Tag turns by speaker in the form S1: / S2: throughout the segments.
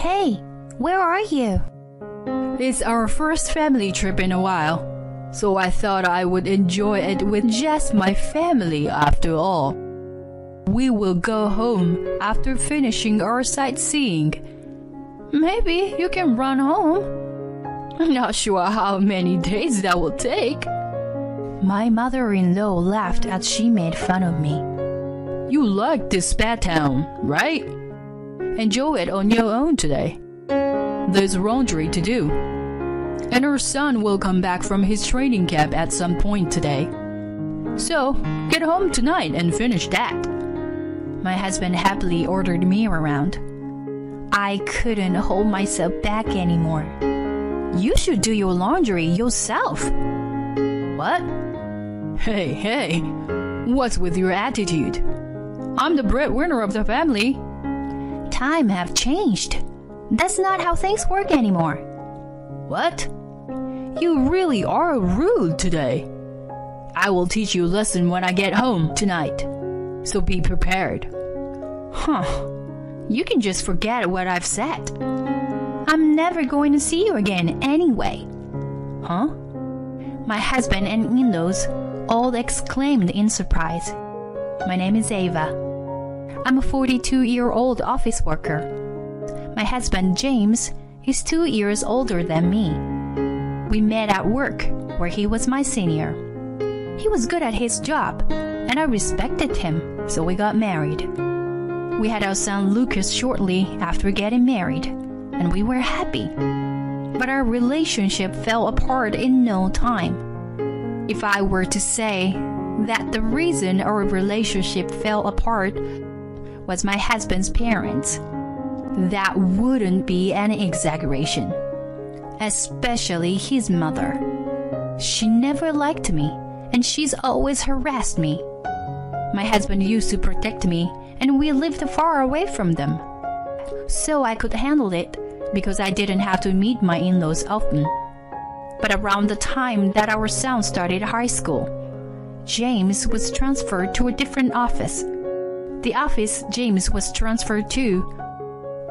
S1: Hey, where are you?
S2: It's our first family trip in a while, so I thought I would enjoy it with just my family after all. We will go home after finishing our sightseeing. Maybe you can run home. I'm not sure how many days that will take.
S1: My mother-in-law laughed as she made fun of me.
S2: You like this spa town, right? Enjoy it on your own today. There's laundry to do. And our son will come back from his training camp at some point today. So, get home tonight and finish that.
S1: My husband happily ordered me around. I couldn't hold myself back anymore. You should do your laundry yourself.
S2: What? Hey, what's with your attitude? I'm the breadwinner of the family.
S1: Time have changed. That's not how things work anymore.
S2: What? You really are rude today. I will teach you a lesson when I get home tonight. So be prepared.
S1: You can just forget what I've said. I'm never going to see you again anyway.
S2: Huh?
S1: My husband and in-laws all exclaimed in surprise. My name is Ava. I'm a 42-year-old office worker. My husband, James, is 2 years older than me. We met at work, where he was my senior. He was good at his job, and I respected him, so we got married. We had our son Lucas shortly after getting married, and we were happy. But our relationship fell apart in no time. If I were to say that the reason our relationship fell apart was my husband's parents, that wouldn't be an exaggeration. Especially his mother. She never liked me, and she's always harassed me. My husband used to protect me, and we lived far away from them. So I could handle it because I didn't have to meet my in-laws often. But around the time that our son started high school, James was transferred to a different office. The office James was transferred to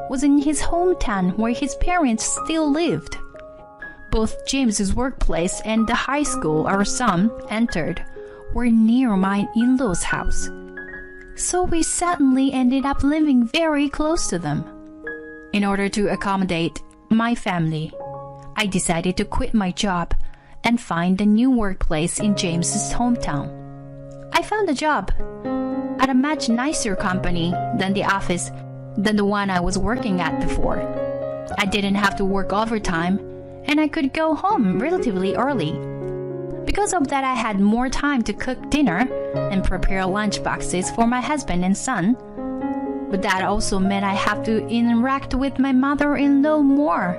S1: was in his hometown where his parents still lived. Both James's workplace and the high school our son entered were near my in-laws' house. So we suddenly ended up living very close to them. In order to accommodate my family, I decided to quit my job and find a new workplace in James's hometown. I found a job at a much nicer company than the one I was working at before. I didn't have to work overtime, and I could go home relatively early. Because of that, I had more time to cook dinner and prepare lunch boxes for my husband and son. But that also meant I have to interact with my mother-in-law more,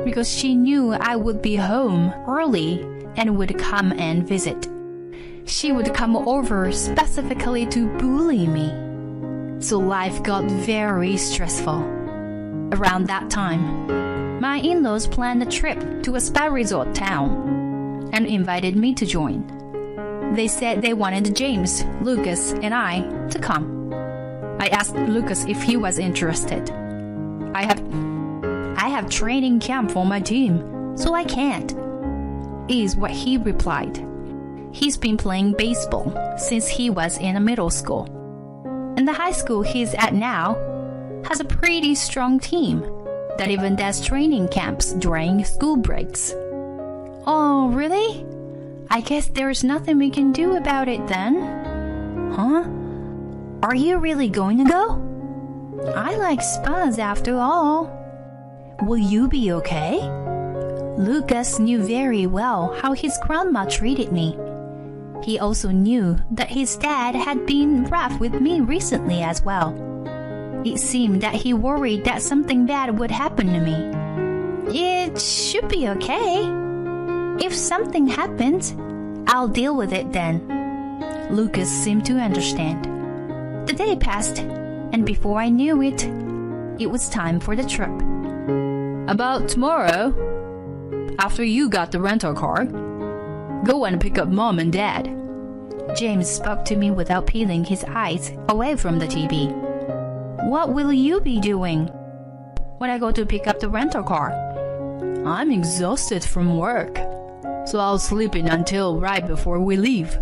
S1: because she knew I would be home early and would come and visit. She would come over specifically to bully me. So life got very stressful. Around that time, my in-laws planned a trip to a spa resort town and invited me to join. They said they wanted James, Lucas, and I to come. I asked Lucas if he was interested. I have training camp for my team, so I can't, is what he replied. He's been playing baseball since he was in middle school. And the high school he's at now has a pretty strong team that even does training camps during school breaks. Oh, really? I guess there's nothing we can do about it then. Huh? Are you really going to go? I like spas after all. Will you be okay? Lucas knew very well how his grandma treated me. He also knew that his dad had been rough with me recently as well. It seemed that he worried that something bad would happen to me. It should be okay. If something happens, I'll deal with it then. Lucas seemed to understand. The day passed, and before I knew it, it was time for the trip.
S2: About tomorrow, after you got the rental car, go and pick up Mom and Dad.
S1: James spoke to me without peeling his eyes away from the TV. What will you be doing? when I go to pick up the rental car.
S2: I'm exhausted from work, so I'll sleep in until right before we leave.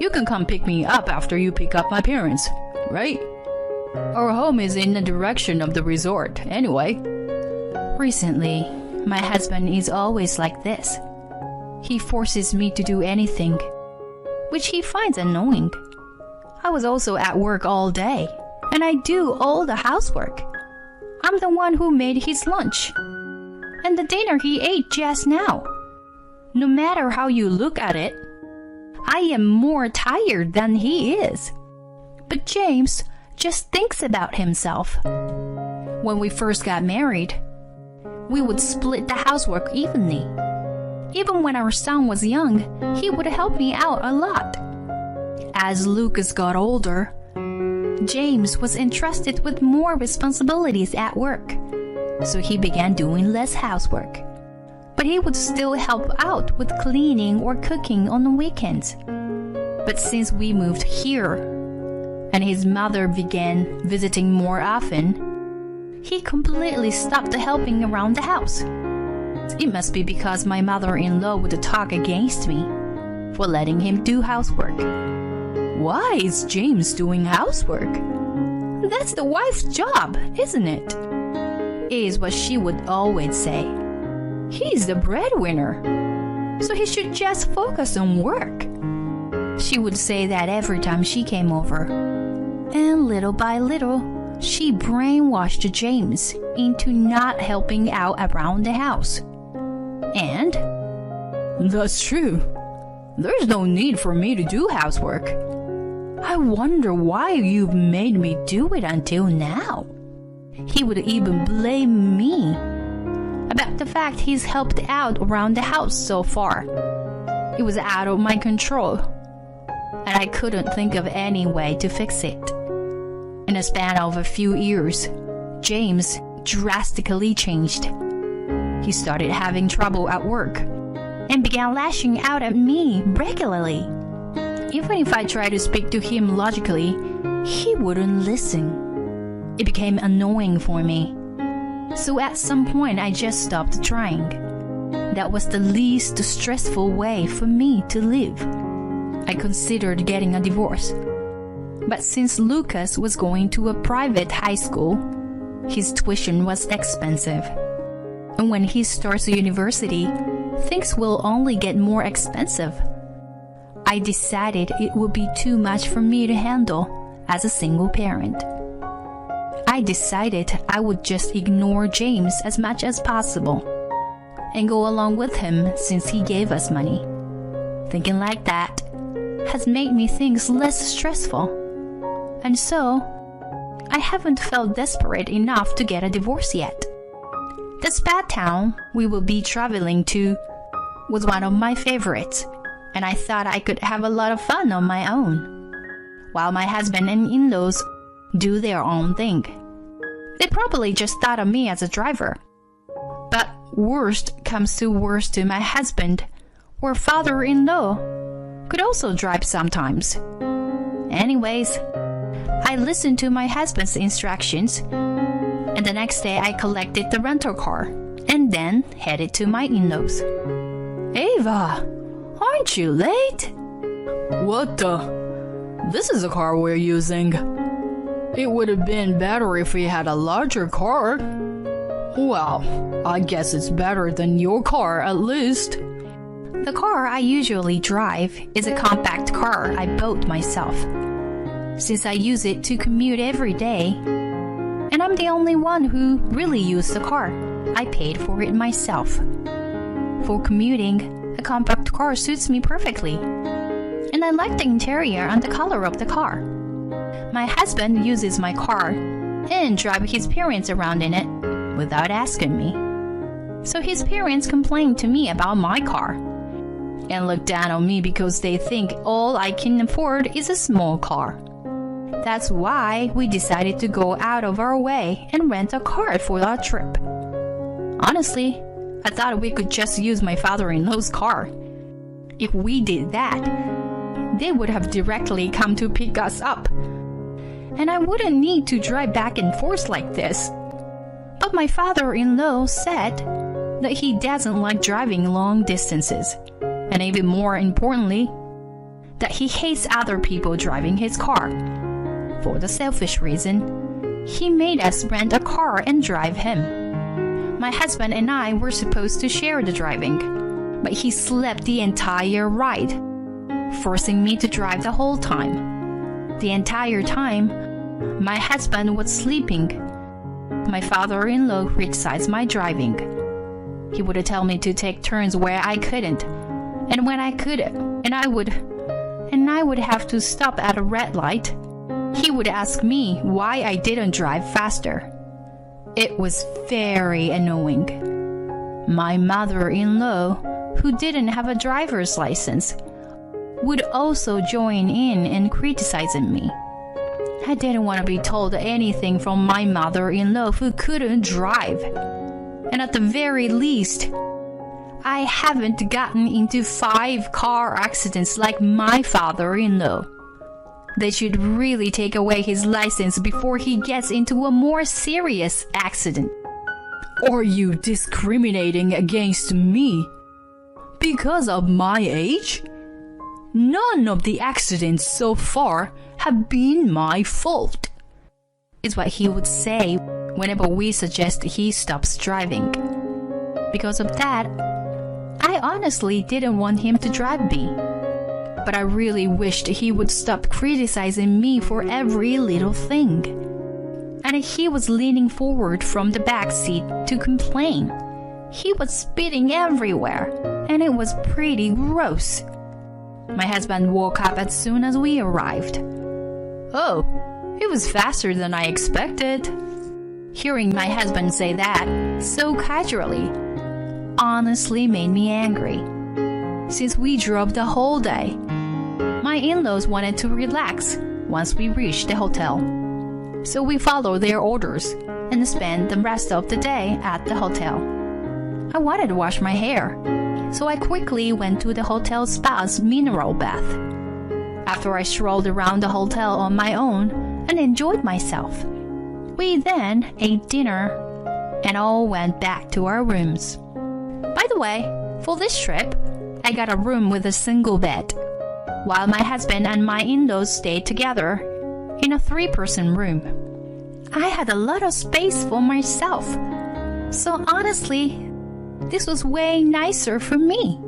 S2: You can come pick me up after you pick up my parents, right? Our home is in the direction of the resort, anyway.
S1: Recently, my husband is always like this. He forces me to do anything, which he finds annoying. I was also at work all day, and I do all the housework. I'm the one who made his lunch, and the dinner he ate just now. No matter how you look at it, I am more tired than he is. But James just thinks about himself. When we first got married, we would split the housework evenly. Even when our son was young, he would help me out a lot. As Lucas got older, James was entrusted with more responsibilities at work, so he began doing less housework. But he would still help out with cleaning or cooking on the weekends. But since we moved here, and his mother began visiting more often, he completely stopped helping around the house. It must be because my mother-in-law would talk against me for letting him do housework.
S2: Why is James doing housework?
S1: That's the wife's job, isn't it? Is what she would always say. He's the breadwinner, so he should just focus on work. She would say that every time she came over. And little by little, she brainwashed James into not helping out around the house. And
S2: that's true. There's no need for me to do housework. I wonder why you've made me do it until now.
S1: He would even blame me about the fact he's helped out around the house so far. It was out of my control, and I couldn't think of any way to fix it. In a span of a few years, James drastically changed. He started having trouble at work and began lashing out at me regularly. Even if I tried to speak to him logically, he wouldn't listen. It became annoying for me. So at some point, I just stopped trying. That was the least stressful way for me to live. I considered getting a divorce. But since Lucas was going to a private high school, his tuition was expensive. And when he starts university, things will only get more expensive. I decided it would be too much for me to handle as a single parent. I decided I would just ignore James as much as possible and go along with him since he gave us money. Thinking like that has made me things less stressful. And so, I haven't felt desperate enough to get a divorce yet. The spa town we will be traveling to was one of my favorites, and I thought I could have a lot of fun on my own, while my husband and in-laws do their own thing. They probably just thought of me as a driver. But worst comes to worst to my husband, or father-in-law, could also drive sometimes. Anyways, I listened to my husband's instructions, and the next day I collected the rental car and then headed to my in-laws.
S2: Ava, aren't you late? What the? This is the car we're using. It would have been better if we had a larger car. Well, I guess it's better than your car at least.
S1: The car I usually drive is a compact car I bought myself. Since I use it to commute every day, and I'm the only one who really used the car, I paid for it myself. For commuting, a compact car suits me perfectly, and I like the interior and the color of the car. My husband uses my car and drives his parents around in it without asking me. So his parents complain to me about my car and look down on me because they think all I can afford is a small car. That's why we decided to go out of our way and rent a car for our trip. Honestly, I thought we could just use my father-in-law's car. If we did that, they would have directly come to pick us up, and I wouldn't need to drive back and forth like this. But my father-in-law said that he doesn't like driving long distances, and even more importantly, that he hates other people driving his car. For the selfish reason, he made us rent a car and drive him. My husband and I were supposed to share the driving, but he slept the entire ride, forcing me to drive the whole time. The entire time, my husband was sleeping. My father-in-law criticized my driving. He would tell me to take turns where I couldn't, and when I could, and I would have to stop at a red light. He would ask me why I didn't drive faster. It was very annoying. My mother-in-law, who didn't have a driver's license, would also join in criticizing me. I didn't want to be told anything from my mother-in-law who couldn't drive. And at the very least, I haven't gotten into 5 car accidents like my father-in-law. They should really take away his license before he gets into a more serious accident.
S2: Are you discriminating against me because of my age? None of the accidents so far have been my fault,
S1: is what he would say whenever we suggest he stops driving. Because of that, I honestly didn't want him to drive me. But I really wished he would stop criticizing me for every little thing. And he was leaning forward from the back seat to complain. He was spitting everywhere, and it was pretty gross. My husband woke up as soon as we arrived.
S2: Oh, it was faster than I expected.
S1: Hearing my husband say that so casually honestly made me angry. Since we drove the whole day, my in-laws wanted to relax once we reached the hotel. So we followed their orders and spent the rest of the day at the hotel. I wanted to wash my hair, so I quickly went to the hotel spa's mineral bath. After I strolled around the hotel on my own and enjoyed myself, we then ate dinner and all went back to our rooms. By the way, for this trip, I got a room with a single bed, while my husband and my in-laws stayed together in a 3-person room. I had a lot of space for myself, so honestly, this was way nicer for me.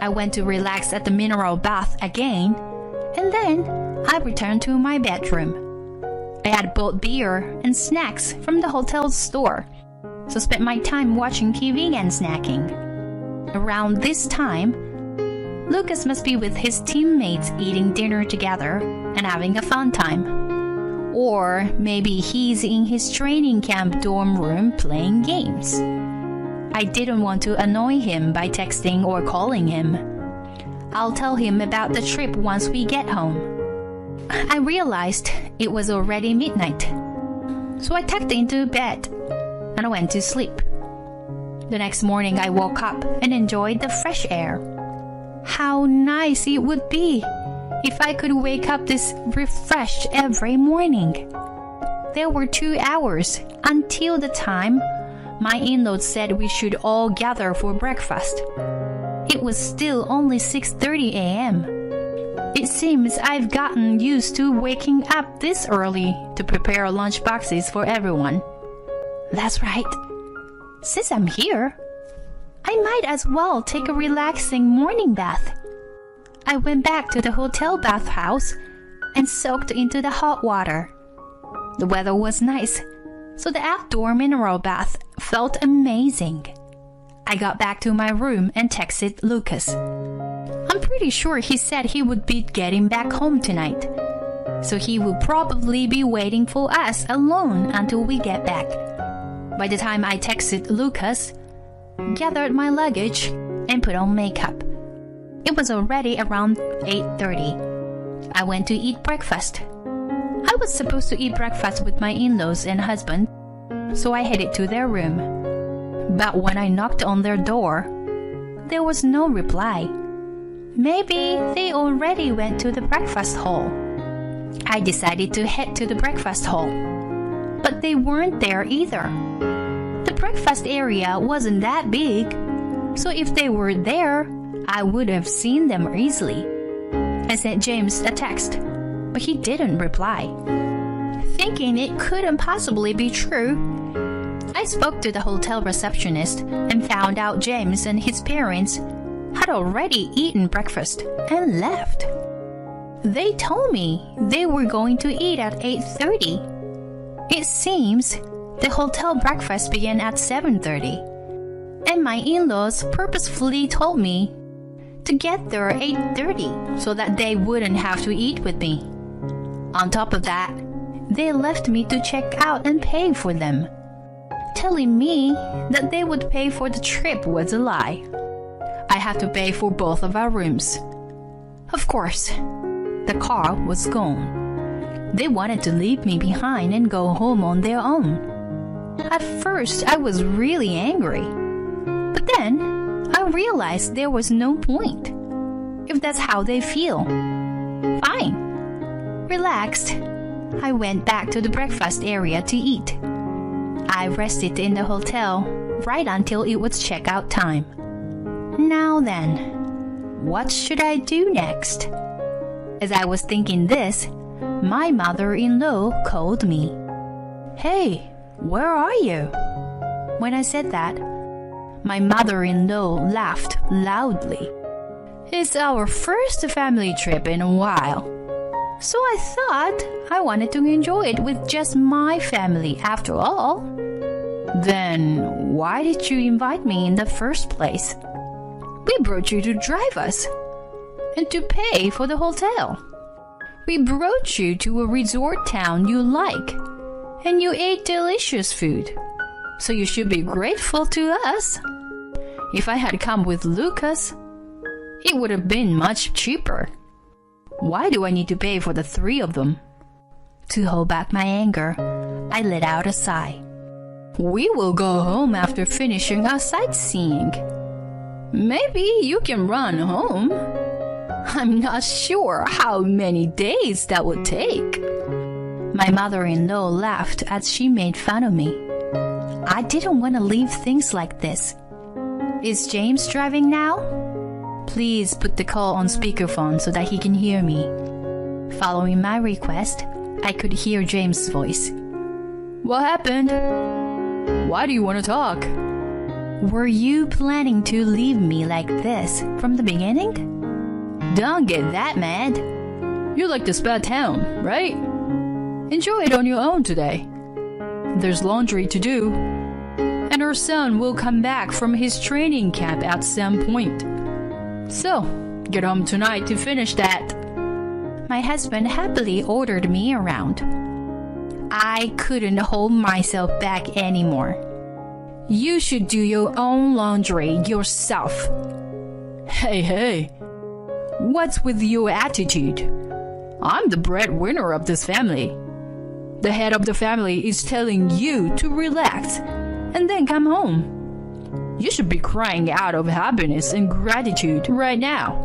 S1: I went to relax at the mineral bath again, and then I returned to my bedroom. I had bought beer and snacks from the hotel's store, so spent my time watching TV and snacking. Around this time, Lucas must be with his teammates eating dinner together and having a fun time. Or maybe he's in his training camp dorm room playing games. I didn't want to annoy him by texting or calling him. I'll tell him about the trip once we get home. I realized it was already midnight, so I tucked into bed and I went to sleep. The next morning I woke up and enjoyed the fresh air. How nice it would be if I could wake up this refreshed every morning. There were 2 hours until the time my in-laws said we should all gather for breakfast. It was still only 6:30 a.m. It seems I've gotten used to waking up this early to prepare lunch boxes for everyone. That's right. Since I'm here, I might as well take a relaxing morning bath. I went back to the hotel bathhouse and soaked into the hot water. The weather was nice, so the outdoor mineral bath felt amazing. I got back to my room and texted Lucas. I'm pretty sure he said he would be getting back home tonight, so he will probably be waiting for us alone until we get back. By the time I texted Lucas, gathered my luggage, and put on makeup, it was already around 8:30. I went to eat breakfast. I was supposed to eat breakfast with my in-laws and husband, so I headed to their room. But when I knocked on their door, there was no reply. Maybe they already went to the breakfast hall. I decided to head to the breakfast hall, but they weren't there either. breakfast area wasn't that big, so if they were there, I would have seen them easily. I sent James a text, but he didn't reply. Thinking it couldn't possibly be true, I spoke to the hotel receptionist and found out James and his parents had already eaten breakfast and left. They told me they were going to eat at 8:30. It seems the hotel breakfast began at 7:30, and my in-laws purposefully told me to get there at 8:30 so that they wouldn't have to eat with me. On top of that, they left me to check out and pay for them. Telling me that they would pay for the trip was a lie. I had to pay for both of our rooms. Of course, the car was gone. They wanted to leave me behind and go home on their own. At first, I was really angry. But then, I realized there was no point. If that's how they feel, fine. Relaxed, I went back to the breakfast area to eat. I rested in the hotel right until it was checkout time. Now then, what should I do next? As I was thinking this, my mother-in-law called me. Hey, where are you? When I said that, my mother-in-law laughed loudly. It's our first family trip in a while. So I thought I wanted to enjoy it with just my family after all. Then why did you invite me in the first place? We brought you to drive us and to pay for the hotel. We brought you to a resort town you like, and you ate delicious food. So you should be grateful to us. If I had come with Lucas, it would have been much cheaper. Why do I need to pay for the three of them? To hold back my anger, I let out a sigh. We will go home after finishing our sightseeing. Maybe you can run home. I'm not sure how many days that would take. My mother-in-law laughed as she made fun of me. I didn't want to leave things like this. Is James driving now? Please put the call on speakerphone so that he can hear me. Following my request, I could hear James' voice. What happened? Why do you want to talk? Were you planning to leave me like this from the beginning? Don't get that mad. You like this bad town, right? Enjoy it on your own today. There's laundry to do, and our son will come back from his training camp at some point. So, get home tonight to finish that. My husband happily ordered me around. I couldn't hold myself back anymore. You should do your own laundry yourself. Hey. What's with your attitude? I'm the breadwinner of this family. The head of the family is telling you to relax and then come home. You should be crying out of happiness and gratitude right now.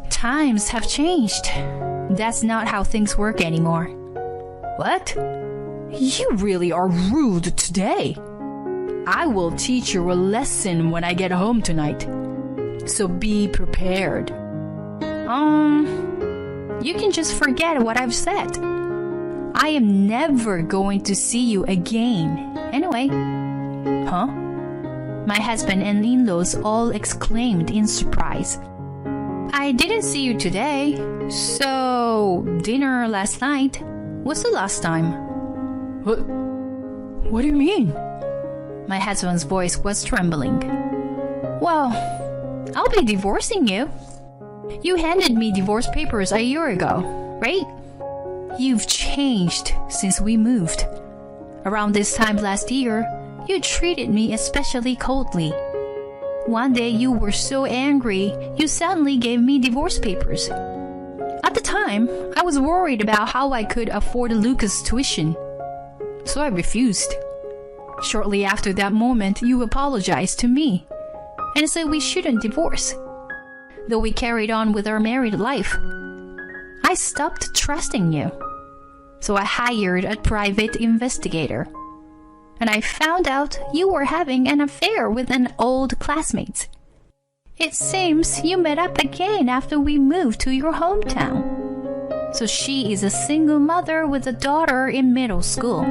S1: Times have changed. That's not how things work anymore. What? You really are rude today. I will teach you a lesson when I get home tonight. So be prepared. You can just forget what I've said. I am never going to see you again. Anyway. Huh? My husband and in-laws all exclaimed in surprise. I didn't see you today. So, dinner last night was the last time. What do you mean? My husband's voice was trembling. Well, I'll be divorcing you. You handed me divorce papers a year ago, right? You've changed since we moved. Around this time last year, you treated me especially coldly. One day you were so angry, you suddenly gave me divorce papers. At the time, I was worried about how I could afford Lucas' tuition, so I refused. Shortly after that moment, you apologized to me and said we shouldn't divorce. Though we carried on with our married life, I stopped trusting you. So I hired a private investigator. and I found out you were having an affair with an old classmate. It seems you met up again after we moved to your hometown. So she is a single mother with a daughter in middle school.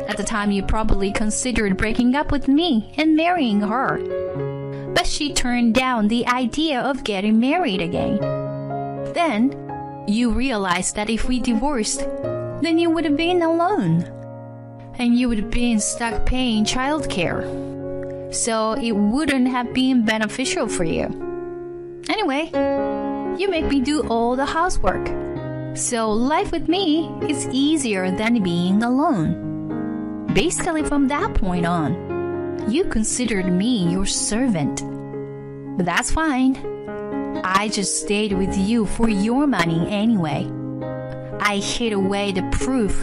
S1: At the time, you probably considered breaking up with me and marrying her. But she turned down the idea of getting married again. Then, you realized that if we divorced, then you would have been alone. And you would have been stuck paying childcare. So it wouldn't have been beneficial for you. Anyway, you make me do all the housework. So life with me is easier than being alone. Basically, from that point on, you considered me your servant. But that's fine. I just stayed with you for your money anyway. I hid away the proof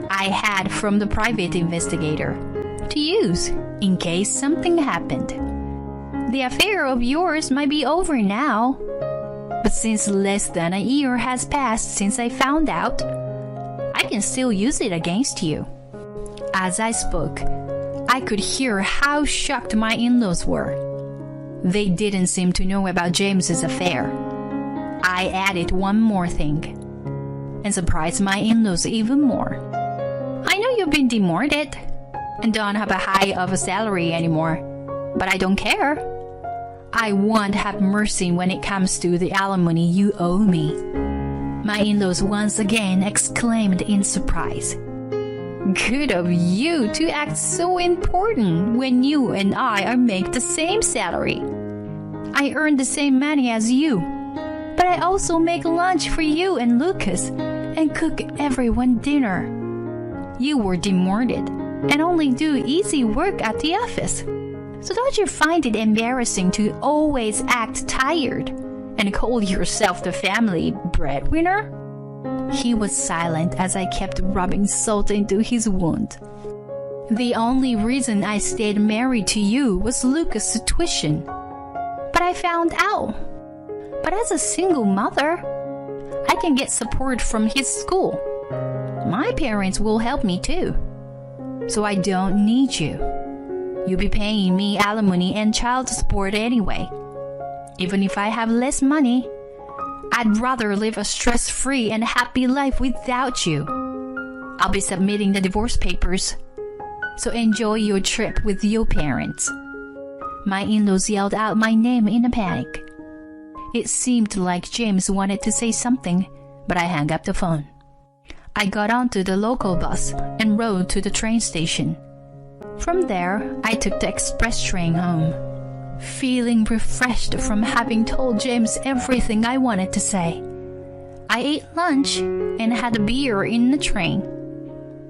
S1: I had from the private investigator to use in case something happened. The affair of yours might be over now, but since less than a year has passed since I found out, I can still use it against you. As I spoke, I could hear how shocked my in-laws were. They didn't seem to know about James's affair. I added one more thing and surprised my in-laws even more. I know you've been demoted and don't have a high of a salary anymore, but I don't care. I won't have mercy when it comes to the alimony you owe me. My in-laws once again exclaimed in surprise. Good of you to act so important when you and I are make the same salary. I earn the same money as you, but I also make lunch for you and Lucas and cook everyone dinner. You were demoted and only do easy work at the office. So don't you find it embarrassing to always act tired and call yourself the family breadwinner? He was silent as I kept rubbing salt into his wound. The only reason I stayed married to you was Lucas' tuition. But I found out. But as a single mother, I can get support from his school. My parents will help me too. So I don't need you. You'll be paying me alimony and child support anyway. Even if I have less money, I'd rather live a stress-free and happy life without you. I'll be submitting the divorce papers, so enjoy your trip with your parents. My in-laws yelled out my name in a panic. It seemed like James wanted to say something, but I hung up the phone. I got onto the local bus and rode to the train station. From there, I took the express train home, feeling refreshed from having told James everything I wanted to say. I ate lunch and had a beer in the train.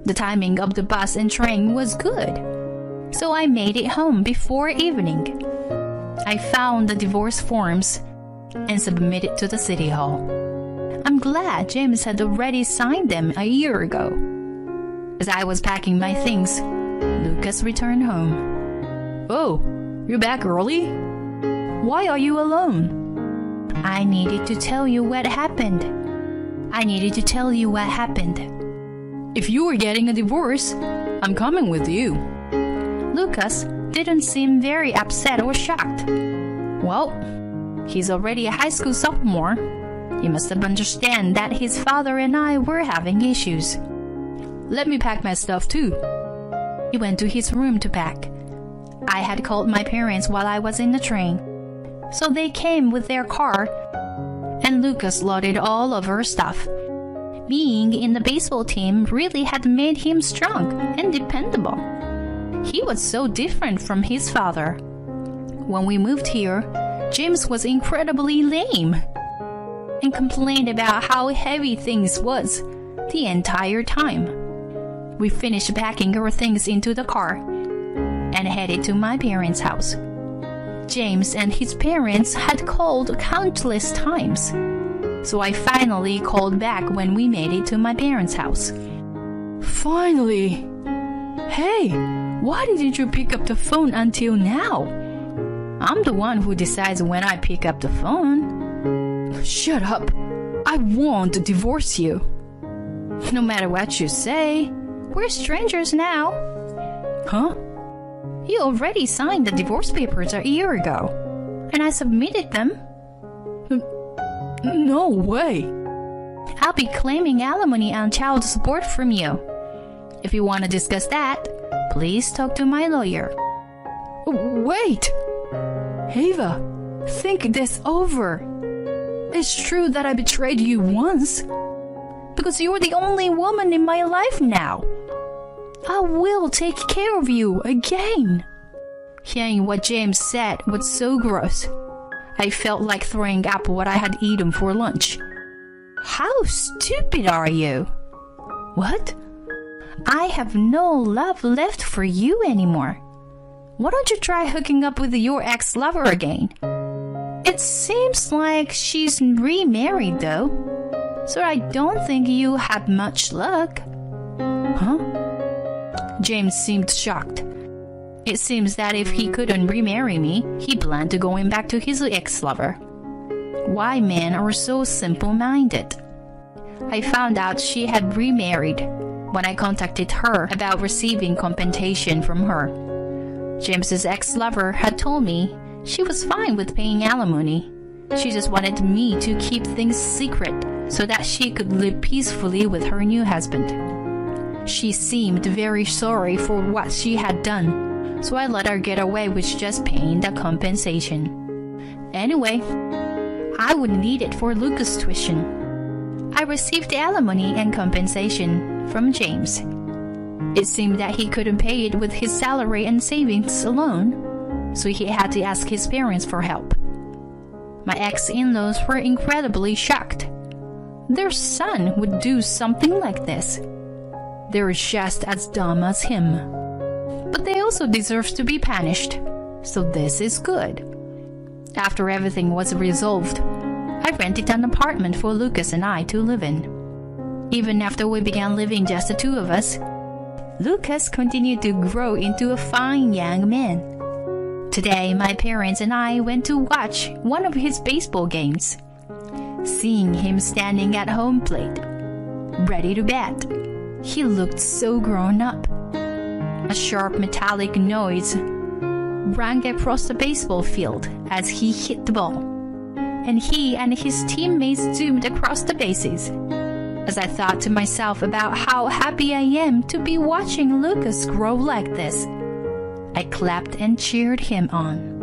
S1: The timing of the bus and train was good, so I made it home before evening. I found the divorce forms and submitted to the city hall. I'm glad James had already signed them a year ago. As I was packing my things, Lucas returned home. Oh, you're back early? Why are you alone? I needed to tell you what happened. If you were getting a divorce, I'm coming with you. Lucas didn't seem very upset or shocked. Well, he's already a high school sophomore. He must have understood that his father and I were having issues. Let me pack my stuff too. He went to his room to pack. I had called my parents while I was in the train, so they came with their car, and Lucas loaded all of our stuff. Being in the baseball team really had made him strong and dependable. He was so different from his father. When we moved here, James was incredibly lame and complained about how heavy things was the entire time. We finished packing our things into the car and headed to my parents' house. James and his parents had called countless times, so I finally called back when we made it to my parents' house. Finally! Hey, why didn't you pick up the phone until now? I'm the one who decides when I pick up the phone. Shut up! I won't divorce you. No matter what you say, we're strangers now.
S2: Huh?
S1: You already signed the divorce papers a year ago, and I submitted them.
S2: No way.
S1: I'll be claiming alimony and child support from you. If you want to discuss that, please talk to my lawyer.
S2: Wait! Ava, think this over. It's true that I betrayed you once.
S1: Because you're the only woman in my life now. I will take care of you again. Hearing what James said was so gross. I felt like throwing up what I had eaten for lunch. How stupid are you?
S2: What?
S1: I have no love left for you anymore. Why don't you try hooking up with your ex-lover again? It seems like she's remarried though, so I don't think you had much luck.
S2: Huh?
S1: James seemed shocked. It seems that if he couldn't remarry me, he planned to going back to his ex-lover. Why men are so simple-minded? I found out she had remarried when I contacted her about receiving compensation from her. James's ex-lover had told me she was fine with paying alimony. She just wanted me to keep things secret so that she could live peacefully with her new husband. She seemed very sorry for what she had done, so I let her get away with just paying the compensation. Anyway, I would need it for Lucas' tuition. I received alimony and compensation from James. It seemed that he couldn't pay it with his salary and savings alone, so he had to ask his parents for help. My ex-in-laws were incredibly shocked. Their son would do something like this. They're just as dumb as him. But they also deserve to be punished, so this is good. After everything was resolved, I rented an apartment for Lucas and I to live in. Even after we began living just the two of us, Lucas continued to grow into a fine young man. Today, my parents and I went to watch one of his baseball games. Seeing him standing at home plate, ready to bat, he looked so grown up. A sharp metallic noise rang across the baseball field as he hit the ball, and he and his teammates zoomed across the bases. As I thought to myself about how happy I am to be watching Lucas grow like this, I clapped and cheered him on.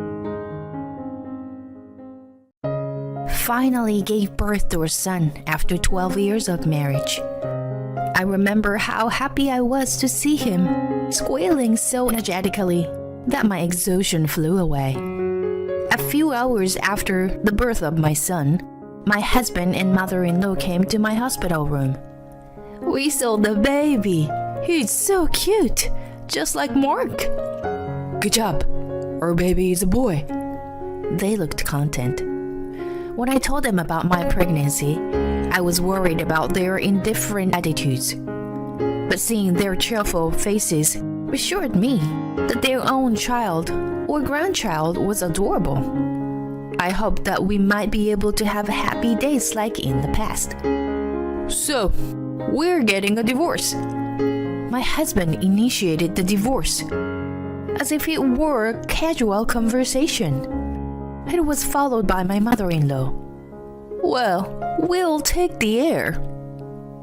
S1: Finally gave birth to a son after 12 years of marriage. I remember how happy I was to see him, squealing so energetically that my exhaustion flew away. A few hours after the birth of my son, my husband and mother-in-law came to my hospital room. "We saw the baby. He's so cute, just like Mark."
S2: Good job. Our baby is a boy.
S1: They looked content. When I told them about my pregnancy, I was worried about their indifferent attitudes. But seeing their cheerful faces reassured me that their own child or grandchild was adorable. I hoped that we might be able to have happy days like in the past.
S2: So, we're getting a divorce.
S1: My husband initiated the divorce, as if it were a casual conversation. It was followed by my mother-in-law. "Well, we'll take the heir."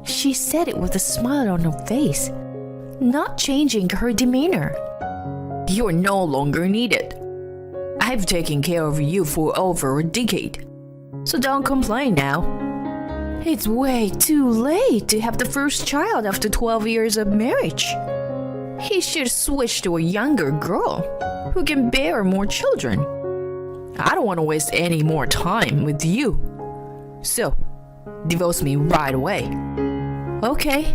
S1: She said it with a smile on her face, not changing her demeanor.
S2: "You're no longer needed. I've taken care of you for over a decade, so don't complain now."
S1: It's way too late to have the first child after 12 years of marriage. He should switch to a younger girl who can bear more children.
S2: I don't want to waste any more time with you. So, divorce me right away.
S1: Okay,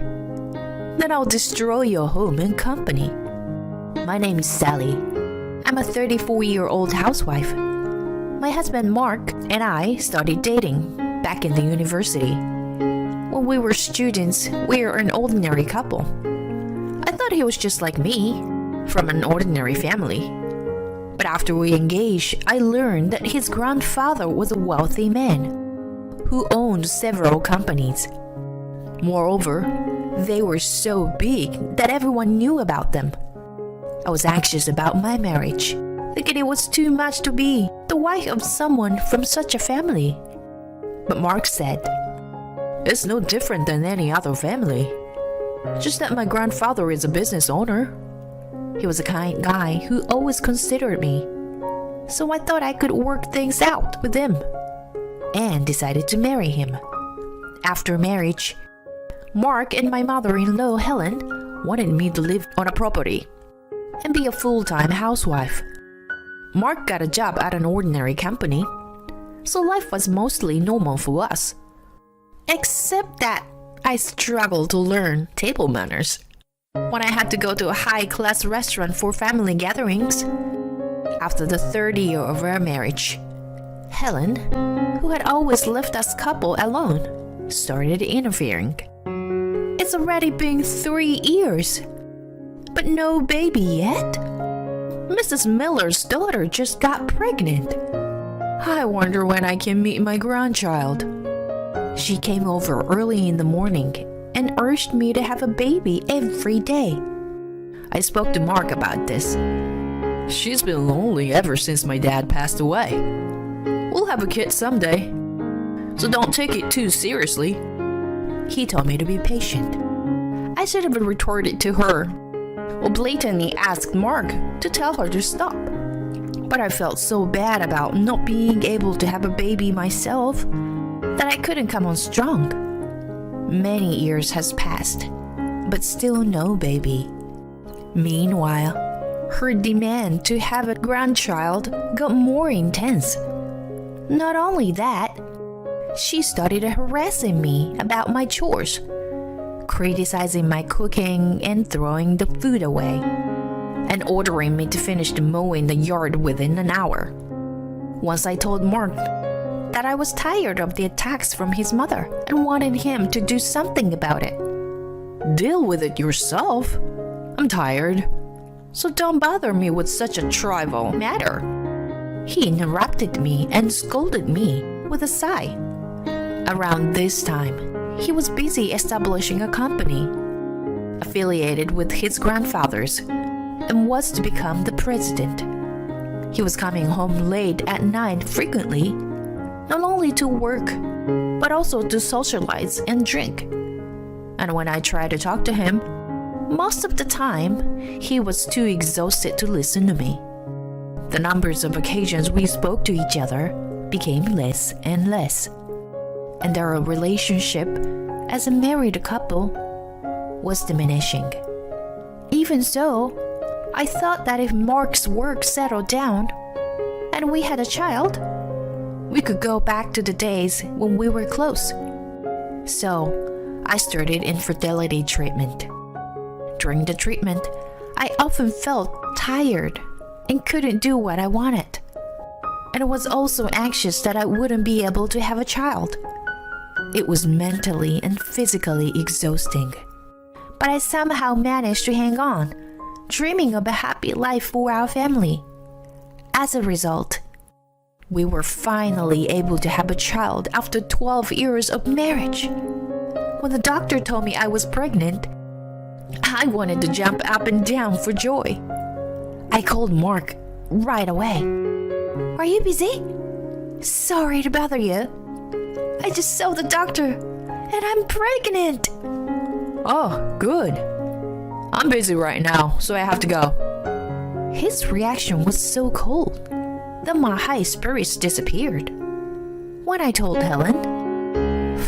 S1: then I'll destroy your home and company. My name is Sally. I'm a 34-year-old housewife. My husband Mark and I started dating back in the university. When we were students, we were an ordinary couple. I thought he was just like me, from an ordinary family. But after we engaged, I learned that his grandfather was a wealthy man who owned several companies. Moreover, they were so big that everyone knew about them.
S3: I was anxious about my marriage, thinking it was too much to be the wife of someone from such a family. But Mark said, "It's no different than any other family. Just that my grandfather is a business owner." He was a kind guy who always considered me. So I thought I could work things out with him and decided to marry him. After marriage, Mark and my mother-in-law Helen wanted me to live on a property and be a full-time housewife. Mark got a job at an ordinary company, so life was mostly normal for us. Except that I struggled to learn table manners when I had to go to a high-class restaurant for family gatherings. After the third year of our marriage, Helen, who had always left us couple alone, started interfering. It's already been 3 years, but no baby yet. Mrs. Miller's daughter just got pregnant. I wonder when I can meet my grandchild. She came over early in the morning and urged me to have a baby every day. I spoke to Mark about this. "She's been lonely ever since my dad passed away. We'll have a kid someday, so don't take it too seriously." He told me to be patient. I should have retorted to her, or blatantly asked Mark to tell her to stop. But I felt so bad about not being able to have a baby myself that I couldn't come on strong. Many years has passed, but still no baby. Meanwhile, her demand to have a grandchild got more intense. Not only that, she started harassing me about my chores, criticizing my cooking and throwing the food away, and ordering me to finish the mowing the yard within an hour. Once I told Mark that I was tired of the attacks from his mother and wanted him to do something about it. "Deal with it yourself. I'm tired, so don't bother me with such a trivial matter." He interrupted me and scolded me with a sigh. Around this time, he was busy establishing a company affiliated with his grandfather's and was to become the president. He was coming home late at night frequently, not only to work, but also to socialize and drink. And when I tried to talk to him, most of the time, he was too exhausted to listen to me. The numbers of occasions we spoke to each other became less and less, and our relationship as a married couple was diminishing. Even so, I thought that if Mark's work settled down and we had a child, we could go back to the days when we were close. So, I started infertility treatment. During the treatment, I often felt tired and couldn't do what I wanted. And I was also anxious that I wouldn't be able to have a child. It was mentally and physically exhausting. But I somehow managed to hang on, dreaming of a happy life for our family. As a result, we were finally able to have a child after 12 years of marriage. When the doctor told me I was pregnant, I wanted to jump up and down for joy. I called Mark right away. "Are you busy? Sorry to bother you. I just saw the doctor and I'm pregnant." "Oh, good. I'm busy right now, so I have to go." His reaction was so cold that my high spirits disappeared. When I told Helen,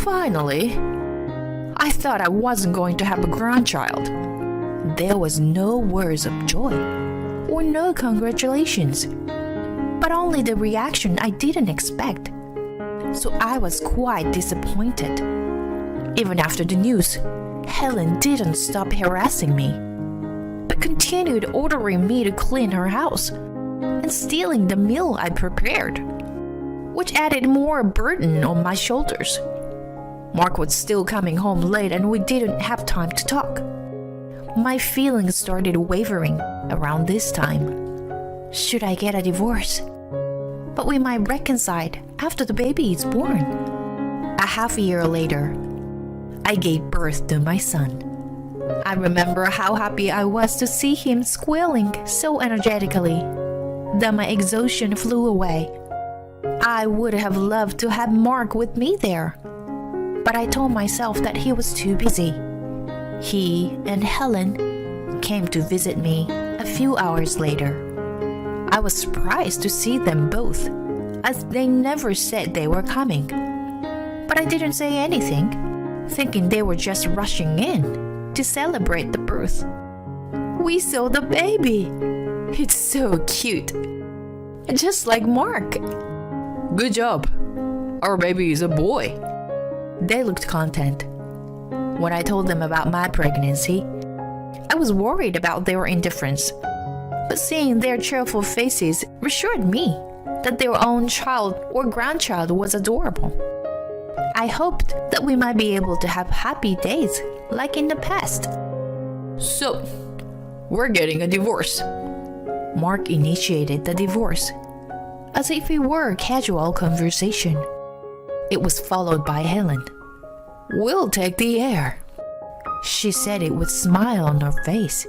S3: finally, I thought I wasn't going to have a grandchild. There was no words of joy or no congratulations, but only the reaction I didn't expect. So I was quite disappointed. Even after the news, Helen didn't stop harassing me, but continued ordering me to clean her house and stealing the meal I prepared, which added more burden on my shoulders. Mark was still coming home late and we didn't have time to talk. My feelings started wavering around this time. Should I get a divorce? But we might reconcile after the baby is born. A half a year later, I gave birth to my son. I remember how happy I was to see him squealing so energetically that my exhaustion flew away. I would have loved to have Mark with me there, but I told myself that he was too busy. He and Helen came to visit me a few hours later. I was surprised to see them both, as they never said they were coming. But I didn't say anything, thinking they were just rushing in to celebrate the birth. We saw the baby. It's so cute. Just like Mark.
S2: Good job. Our baby is a boy.
S3: They looked content. When I told them about my pregnancy, I was worried about their indifference. But seeing their cheerful faces reassured me that their own child or grandchild was adorable. I hoped that we might be able to have happy days like in the past.
S2: So, we're getting a divorce.
S3: Mark initiated the divorce, as if it were a casual conversation. It was followed by Helen.
S2: We'll take the air.
S3: She said it with a smile on her face,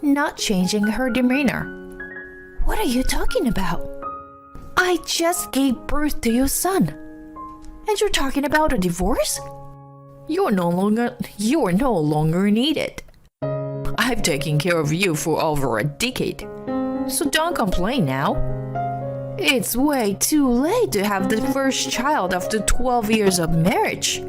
S3: not changing her demeanor. What are you talking about? I just gave birth to your son. And you're talking about a divorce?
S2: You are no longer needed. I've taken care of you for over a decade, so don't complain now.
S3: It's way too late to have the first child after 12 years of marriage.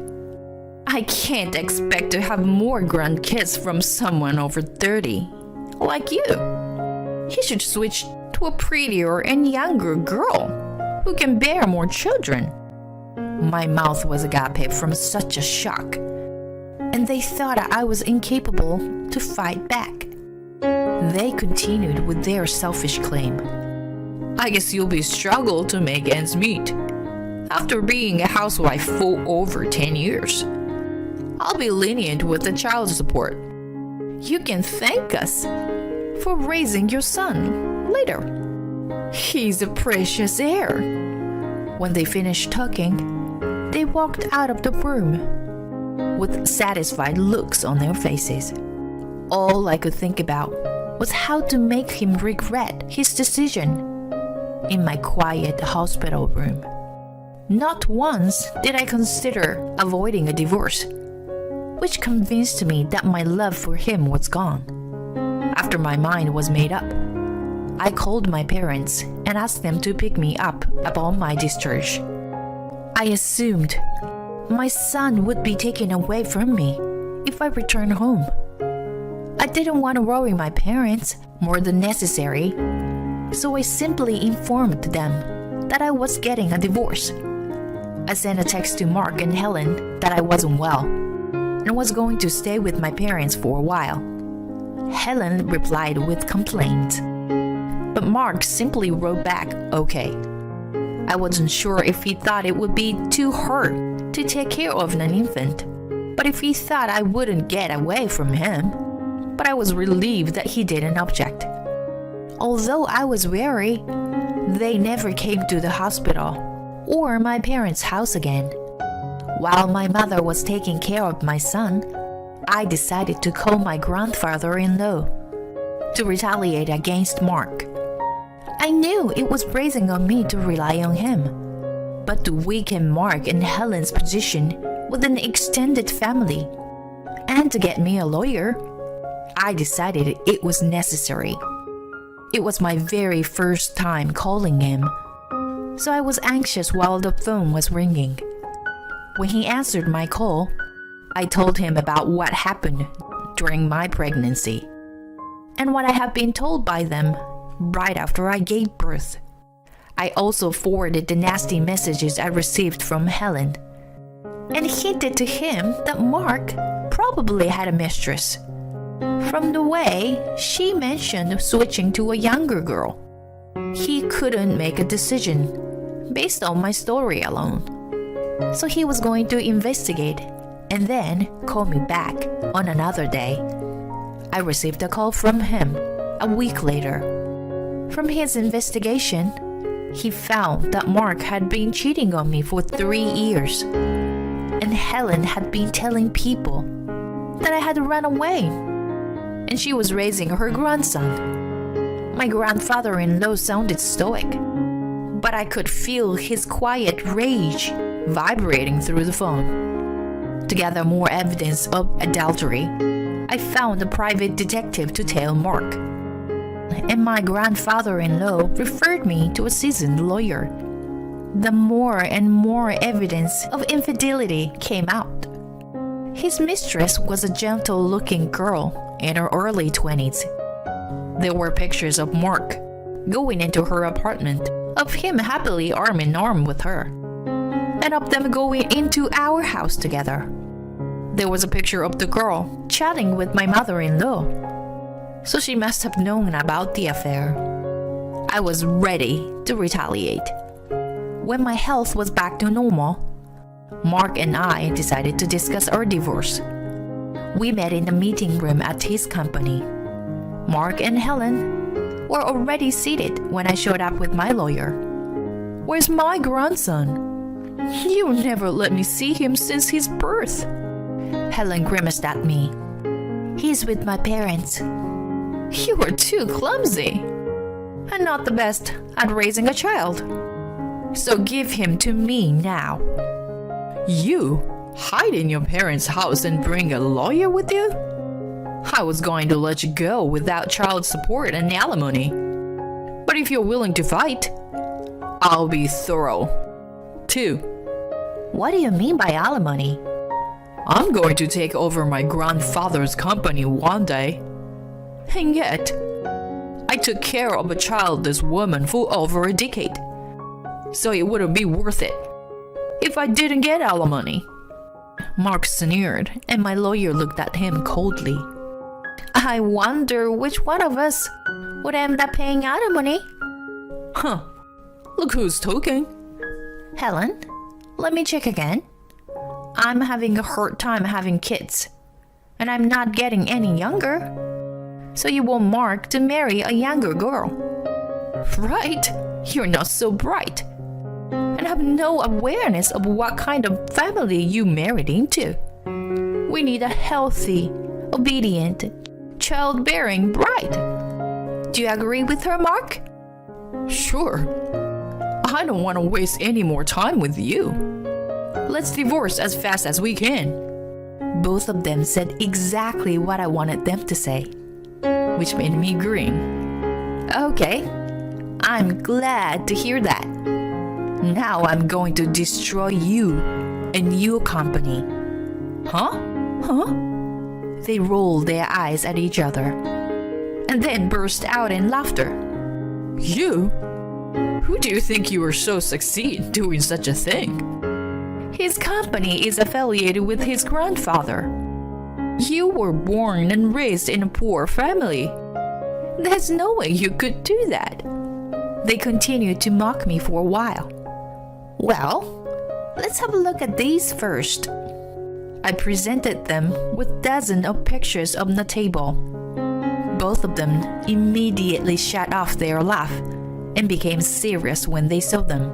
S2: I can't expect to have more grandkids from someone over 30, like you. You should switch to a prettier and younger girl who can bear more children.
S3: My mouth was agape from such a shock, and they thought I was incapable to fight back. They continued with their selfish claim.
S2: I guess you'll be struggle to make ends meet after being a housewife for over 10 years. I'll be lenient with the child support. You can thank us for raising your son later. He's a precious heir.
S3: When they finished talking, they walked out of the room with satisfied looks on their faces. All I could think about was how to make him regret his decision. In my quiet hospital room, not once did I consider avoiding a divorce, which convinced me that my love for him was gone. After my mind was made up, I called my parents and asked them to pick me up upon my discharge. I assumed my son would be taken away from me if I returned home. I didn't want to worry my parents more than necessary, so I simply informed them that I was getting a divorce. I sent a text to Mark and Helen that I wasn't well and was going to stay with my parents for a while. Helen replied with complaints, but Mark simply wrote back, okay. I wasn't sure if he thought it would be too hard to take care of an infant, but if he thought I wouldn't get away from him, but I was relieved that he didn't object. Although I was wary, they never came to the hospital or my parents' house again. While my mother was taking care of my son, I decided to call my grandfather-in-law to retaliate against Mark. I knew it was bracing on me to rely on him, but to weaken Mark and Helen's position with an extended family, and to get me a lawyer, I decided it was necessary. It was my very first time calling him, so I was anxious while the phone was ringing. When he answered my call, I told him about what happened during my pregnancy and what I had been told by them right after I gave birth. I also forwarded the nasty messages I received from Helen and hinted to him that Mark probably had a mistress, from the way she mentioned switching to a younger girl. He couldn't make a decision based on my story alone, so he was going to investigate and then call me back on another day. I received a call from him a week later. From his investigation, he found that Mark had been cheating on me for 3 years, and Helen had been telling people that I had run away and she was raising her grandson. My grandfather-in-law sounded stoic, but I could feel his quiet rage vibrating through the phone. To gather more evidence of adultery, I found a private detective to tell Mark, and my grandfather-in-law referred me to a seasoned lawyer. The more and more evidence of infidelity came out. His mistress was a gentle-looking girl in her early 20s. There were pictures of Mark going into her apartment, of him happily arm in arm with her, and of them going into our house together. There was a picture of the girl chatting with my mother-in-law, so she must have known about the affair. I was ready to retaliate. When my health was back to normal, Mark and I decided to discuss our divorce. We met in the meeting room at his company. Mark and Helen were already seated when I showed up with my lawyer. "Where's my grandson? You never let me see him since his birth." Helen grimaced at me. "He's with my parents." "You are too clumsy and not the best at raising a child. So give him to me now." "You hide in your parents' house and bring a lawyer with you?" "I was going to let you go without child support and alimony. But if you're willing to fight, I'll be thorough, too." "What do you mean by alimony?" "I'm going to take over my grandfather's company one day. And yet, I took care of a childless woman for over a decade. So it wouldn't be worth it if I didn't get alimony." Mark sneered, and my lawyer looked at him coldly. "I wonder which one of us would end up paying alimony." "Huh. Look who's talking." "Helen, let me check again. I'm having a hard time having kids, and I'm not getting any younger. So you want Mark to marry a younger girl?" "Right. You're not so bright and have no awareness of what kind of family you married into. We need a healthy, obedient, childbearing bride. Do you agree with her, Mark?" "Sure. I don't want to waste any more time with you. Let's divorce as fast as we can." Both of them said exactly what I wanted them to say, which made me grin. "Okay, I'm glad to hear that. Now I'm going to destroy you and your company." "Huh? Huh?" They rolled their eyes at each other and then burst out in laughter. "You? Who do you think you are so succeed doing such a thing?" "His company is affiliated with his grandfather. You were born and raised in a poor family. There's no way you could do that." They continued to mock me for a while. "Well, let's have a look at these first." I presented them with dozens of pictures on the table. Both of them immediately shut off their laugh and became serious when they saw them.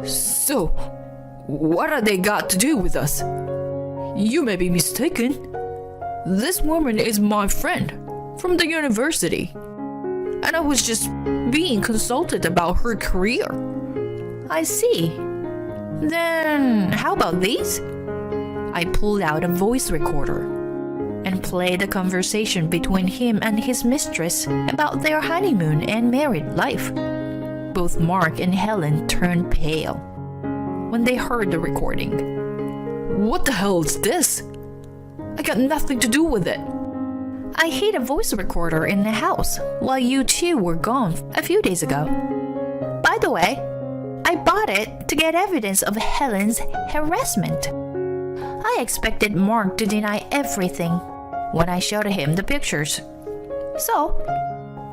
S3: "So, what have they got to do with us? You may be mistaken. This woman is my friend from the university, and I was just being consulted about her career." "I see. Then how about these?" I pulled out a voice recorder and played a conversation between him and his mistress about their honeymoon and married life. Both Mark and Helen turned pale when they heard the recording. "What the hell is this? I got nothing to do with it." "I hid a voice recorder in the house while you two were gone a few days ago. By the way, I bought it to get evidence of Helen's harassment. I expected Mark to deny everything when I showed him the pictures. So,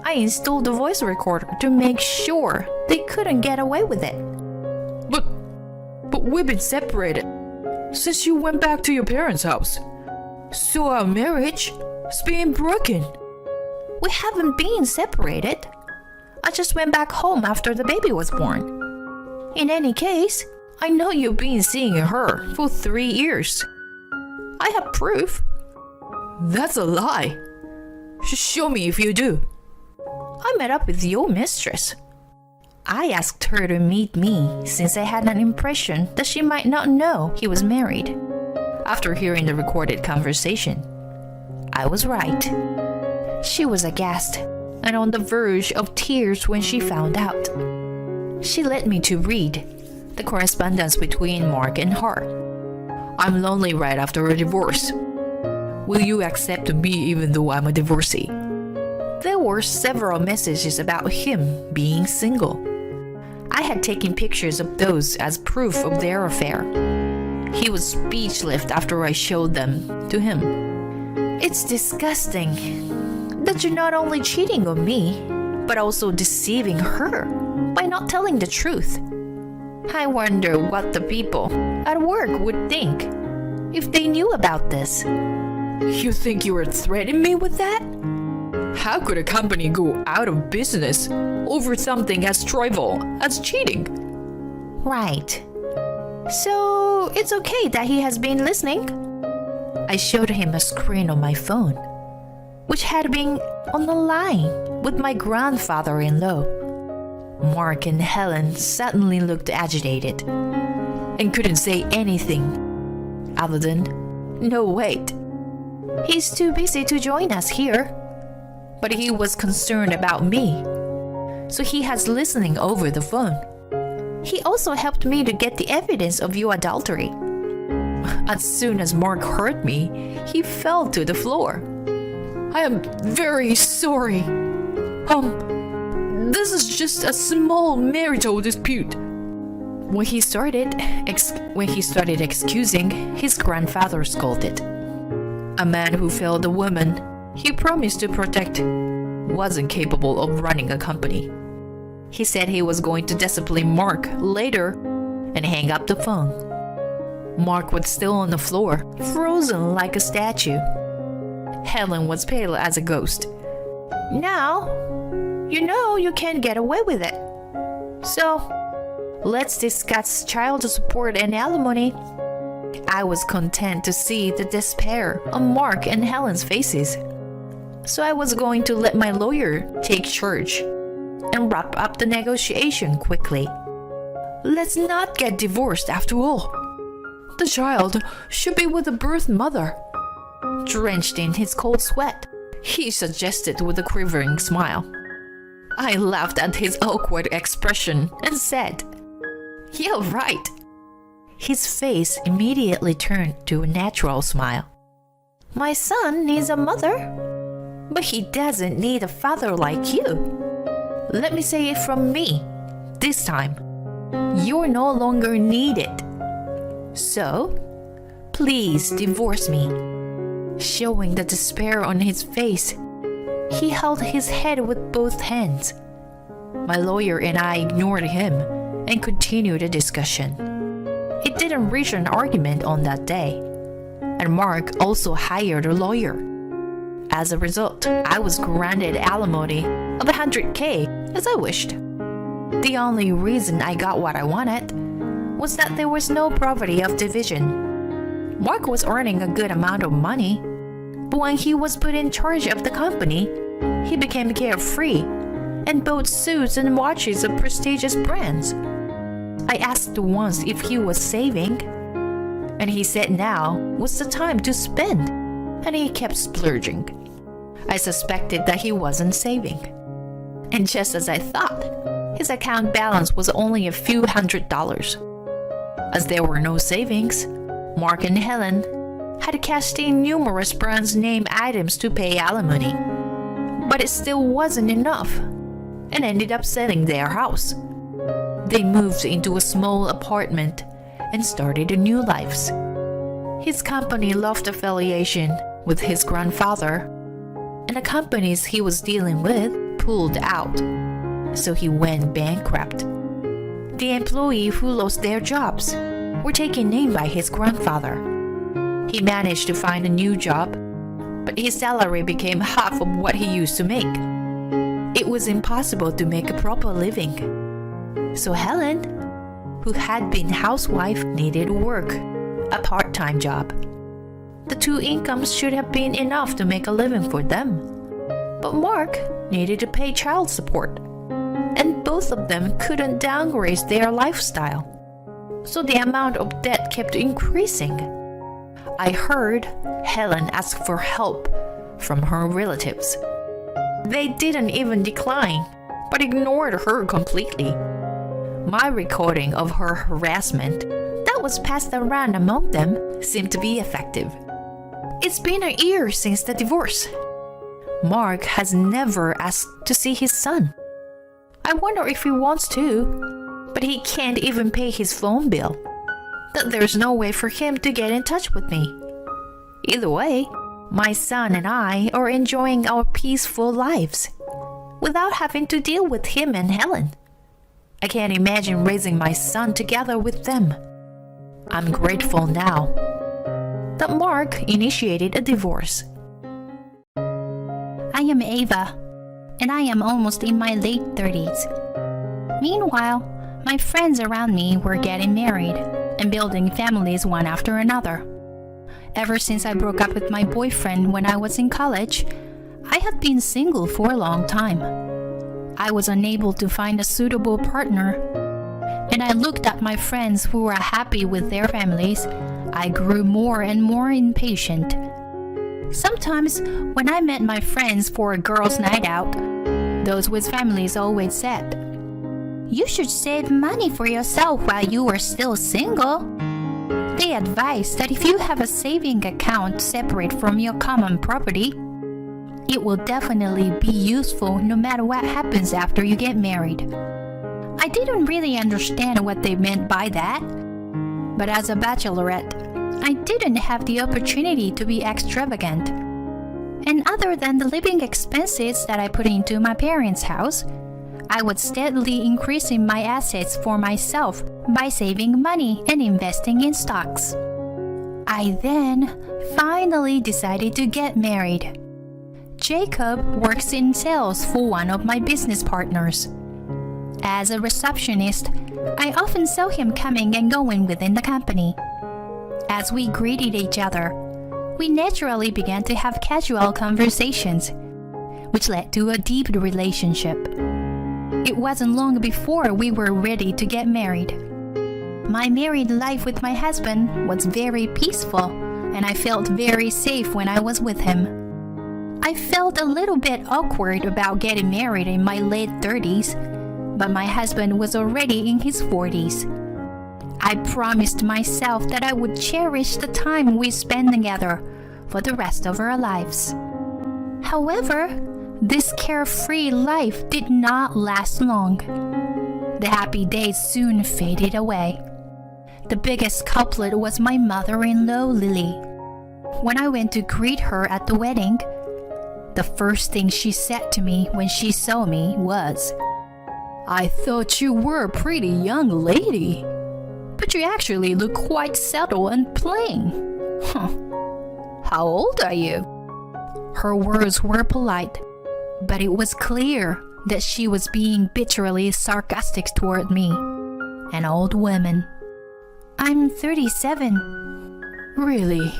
S3: I installed the voice recorder to make sure they couldn't get away with it." But we've been separated since you went back to your parents' house. So our marriage is being broken." "We haven't been separated. I just went back home after the baby was born. In any case, I know you've been seeing her for 3 years. I have proof." "That's a lie. Show me if you do. I met up with your mistress. I asked her to meet me since I had an impression that she might not know he was married. After hearing the recorded conversation, I was right. She was aghast and on the verge of tears when she found out. She led me to read the correspondence between Mark and her. I'm lonely right after a divorce. Will you accept me even though I'm a divorcee? There were several messages about him being single. I had taken pictures of those as proof of their affair. He was speechless after I showed them to him. It's disgusting that you're not only cheating on me, but also deceiving her by not telling the truth. I wonder what the people at work would think if they knew about this. You think you were threatening me with that? How could a company go out of business over something as trivial as cheating? Right. So it's okay that he has been listening? I showed him a screen on my phone, which had been on the line with my grandfather-in-law. Mark and Helen suddenly looked agitated and couldn't say anything other than, "No, wait. He's too busy to join us here." But he was concerned about me, so he has listening over the phone. He also helped me to get the evidence of your adultery. As soon as Mark heard me, he fell to the floor. I am very sorry. This is just a small marital dispute. When he started excusing, his grandfather scolded. A man who failed a woman he promised to protect wasn't capable of running a company. He said he was going to discipline Mark later and hang up the phone. Mark was still on the floor, frozen like a statue. Helen was pale as a ghost. Now, you know you can't get away with it. So, let's discuss child support and alimony. I was content to see the despair on Mark and Helen's faces. So I was going to let my lawyer take charge and wrap up the negotiation quickly. Let's not get divorced after all. The child should be with the birth mother. Drenched in his cold sweat, he suggested with a quivering smile. I laughed at his awkward expression and said, "You're right." His face immediately turned to a natural smile. My son needs a mother, but he doesn't need a father like you. Let me say it from me. This time, you're no longer needed. So, please divorce me. Showing the despair on his face, he held his head with both hands. My lawyer and I ignored him and continued the discussion. It didn't reach an argument on that day, and Mark also hired a lawyer. As a result, I was granted alimony of $100K as I wished. The only reason I got what I wanted was that there was no property of division. Mark was earning a good amount of money, but when he was put in charge of the company, he became carefree and bought suits and watches of prestigious brands. I asked once if he was saving, and he said now was the time to spend, and he kept splurging. I suspected that he wasn't saving. And just as I thought, his account balance was only a few $100s. As there were no savings, Mark and Helen had cashed in numerous brand name items to pay alimony. But it still wasn't enough, and ended up selling their house. They moved into a small apartment and started a new lives. His company lost affiliation with his grandfather, and the companies he was dealing with pulled out, so he went bankrupt. The employees who lost their jobs were taken in by his grandfather. He managed to find a new job, but his salary became half of what he used to make. It was impossible to make a proper living. So Helen, who had been housewife, needed work, a part-time job. The two incomes should have been enough to make a living for them. But Mark needed to pay child support, and both of them couldn't downgrade their lifestyle. So the amount of debt kept increasing. I heard Helen ask for help from her relatives. They didn't even decline, but ignored her completely. My recording of her harassment that was passed around among them seemed to be effective. It's been a year since the divorce. Mark has never asked to see his son. I wonder if he wants to, but he can't even pay his phone bill. That there's no way for him to get in touch with me. Either way, my son and I are enjoying our peaceful lives without having to deal with him and Helen. I can't imagine raising my son together with them. I'm grateful now that Mark initiated a divorce.
S1: I am Ava, and I am almost in my late 30s. Meanwhile, my friends around me were getting married and building families one after another. Ever since I broke up with my boyfriend when I was in college, I had been single for a long time. I was unable to find a suitable partner, and I looked at my friends who were happy with their families. I grew more and more impatient. Sometimes, when I met my friends for a girls' night out, those with families always said, "You should save money for yourself while you are still single." They advised that if you have a saving account separate from your common property, it will definitely be useful no matter what happens after you get married. I didn't really understand what they meant by that, but as a bachelorette, I didn't have the opportunity to be extravagant. And other than the living expenses that I put into my parents' house, I was steadily increasing my assets for myself by saving money and investing in stocks. I then finally decided to get married. Jacob works in sales for one of my business partners. As a receptionist, I often saw him coming and going within the company. As we greeted each other, we naturally began to have casual conversations, which led to a deep relationship. It wasn't long before we were ready to get married. My married life with my husband was very peaceful, and I felt very safe when I was with him. I felt a little bit awkward about getting married in my late 30s, but my husband was already in his 40s. I promised myself that I would cherish the time we spent together for the rest of our lives. However, this carefree life did not last long. The happy days soon faded away. The biggest culprit was my mother-in-law, Lily. When I went to greet her at the wedding, the first thing she said to me when she saw me was, "I thought you were a pretty young lady, but you actually look quite settled and plain. How old are you?" Her words were polite, but it was clear that she was being bitterly sarcastic toward me, an old woman. "I'm 37. "Really?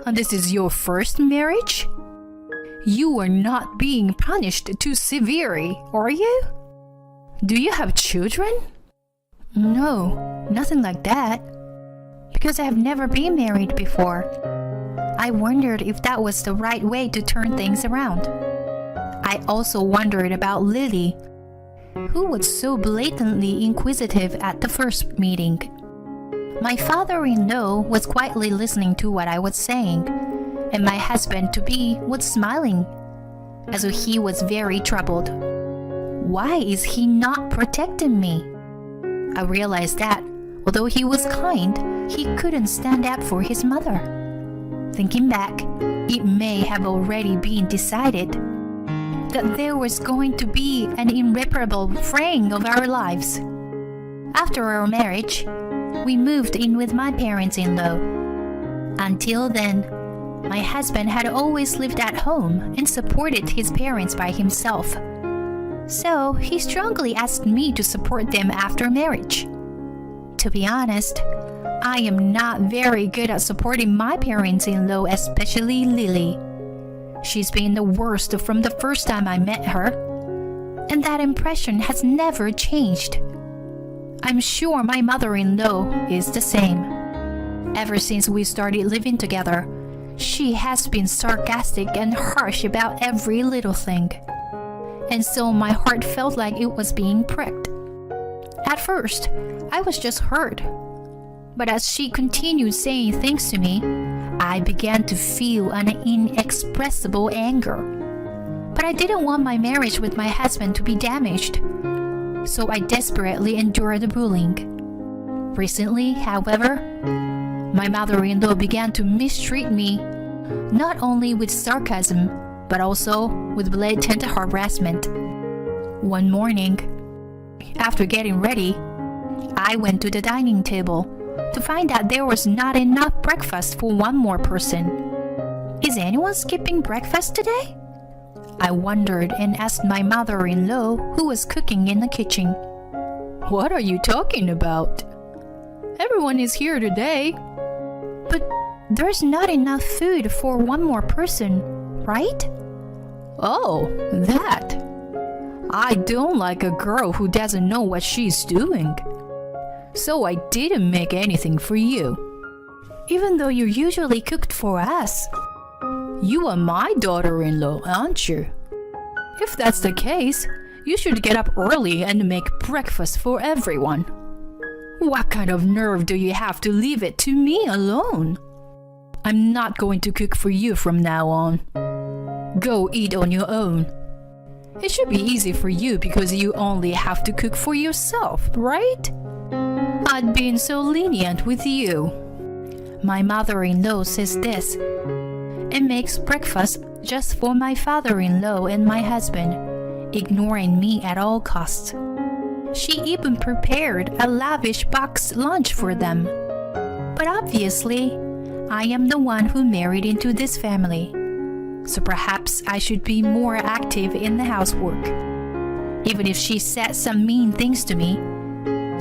S1: And this is your first marriage? You are not being punished too severely, are you? Do you have children?" "No, nothing like that. Because I have never been married before. I wondered if that was the right way to turn things around. I also wondered about Lily, who was so blatantly inquisitive at the first meeting." My father-in-law was quietly listening to what I was saying, and my husband-to-be was smiling, as though he was very troubled. Why is he not protecting me? I realized that, although he was kind, he couldn't stand up for his mother. Thinking back, it may have already been decided that there was going to be an irreparable fraying of our lives. After our marriage, we moved in with my parents-in-law. Until then, my husband had always lived at home and supported his parents by himself. So he strongly asked me to support them after marriage. To be honest, I am not very good at supporting my parents-in-law, especially Lily. She's been the worst from the first time I met her, and that impression has never changed. I'm sure my mother-in-law is the same. Ever since we started living together, she has been sarcastic and harsh about every little thing. And so my heart felt like it was being pricked. At first, I was just hurt. But as she continued saying things to me, I began to feel an inexpressible anger. But I didn't want my marriage with my husband to be damaged. So I desperately endured the bullying. Recently, however, my mother-in-law began to mistreat me, not only with sarcasm, but also with blatant harassment. One morning, after getting ready, I went to the dining table to find out there was not enough breakfast for one more person. Is anyone skipping breakfast today? I wondered and asked my mother-in-law, who was cooking in the kitchen.
S2: What are you talking about? Everyone is here today.
S1: But there's not enough food for one more person, right?
S2: Oh, that. I don't like a girl who doesn't know what she's doing. So I didn't make anything for you.
S1: Even though you usually cooked for us.
S2: You are my daughter-in-law, aren't you? If that's the case, you should get up early and make breakfast for everyone. What kind of nerve do you have to leave it to me alone? I'm not going to cook for you from now on. Go eat on your own. It should be easy for you because you only have to cook for yourself, right? I'd been so lenient with you.
S1: My mother-in-law says this and makes breakfast just for my father-in-law and my husband, ignoring me at all costs. She even prepared a lavish box lunch for them. But obviously, I am the one who married into this family. So perhaps I should be more active in the housework. Even if she said some mean things to me,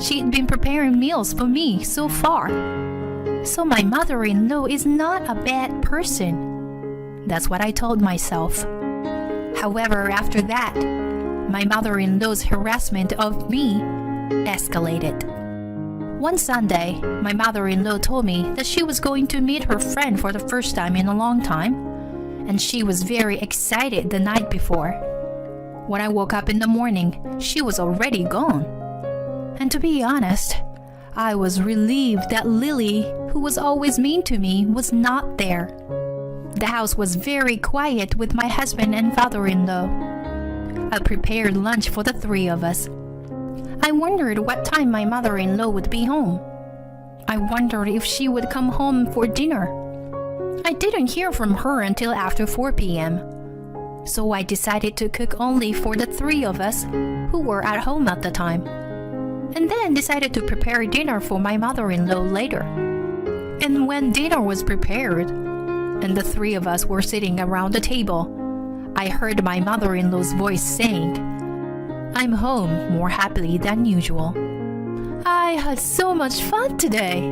S1: she'd been preparing meals for me so far. So my mother-in-law is not a bad person. That's what I told myself. However, after that, my mother-in-law's harassment of me escalated. One Sunday, my mother-in-law told me that she was going to meet her friend for the first time in a long time, and she was very excited the night before. When I woke up in the morning, she was already gone. And to be honest, I was relieved that Lily, who was always mean to me, was not there. The house was very quiet with my husband and father-in-law. I prepared lunch for the three of us. I wondered what time my mother-in-law would be home. I wondered if she would come home for dinner. I didn't hear from her until after 4 p.m. So I decided to cook only for the three of us who were at home at the time. And then decided to prepare dinner for my mother-in-law later. And when dinner was prepared, and the three of us were sitting around the table, I heard my mother-in-law's voice saying, "I'm home more happily than usual. I had so much fun today.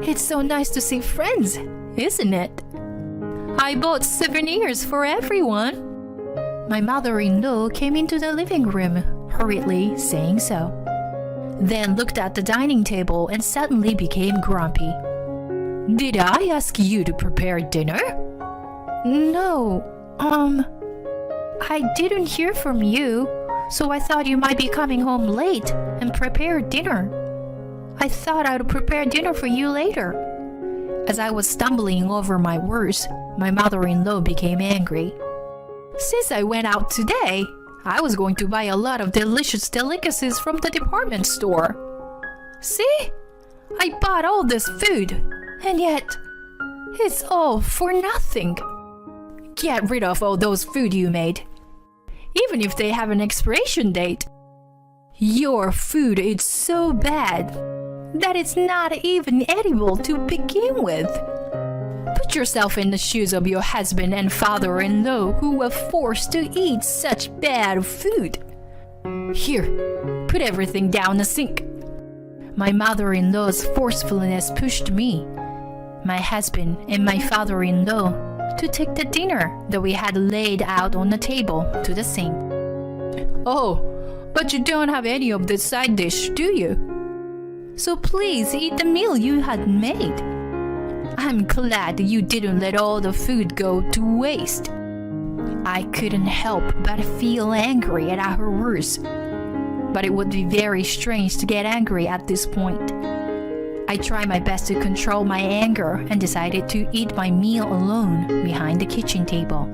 S1: It's so nice to see friends, isn't it? I bought souvenirs for everyone." My mother-in-law came into the living room, hurriedly saying so. Then looked at the dining table and suddenly became grumpy. "Did I ask you to prepare dinner?" "No, I didn't hear from you, so I thought you might be coming home late and prepare dinner. I thought I'd prepare dinner for you later." As I was stumbling over my words, my mother-in-law became angry. "Since I went out today, I was going to buy a lot of delicious delicacies from the department store. See? I bought all this food, and yet it's all for nothing. Get rid of all those food you made, even if they have an expiration date. Your food is so bad that it's not even edible to begin with. Put yourself in the shoes of your husband and father-in-law who were forced to eat such bad food. Here, put everything down the sink." My mother-in-law's forcefulness pushed me, my husband, and my father-in-law to take the dinner that we had laid out on the table to the sink.
S2: Oh, but you don't have any of the side dish, do you?
S1: So please eat the meal you had made. I'm glad you didn't let all the food go to waste. I couldn't help but feel angry at her words. But it would be very strange to get angry at this point. I tried my best to control my anger and decided to eat my meal alone behind the kitchen table.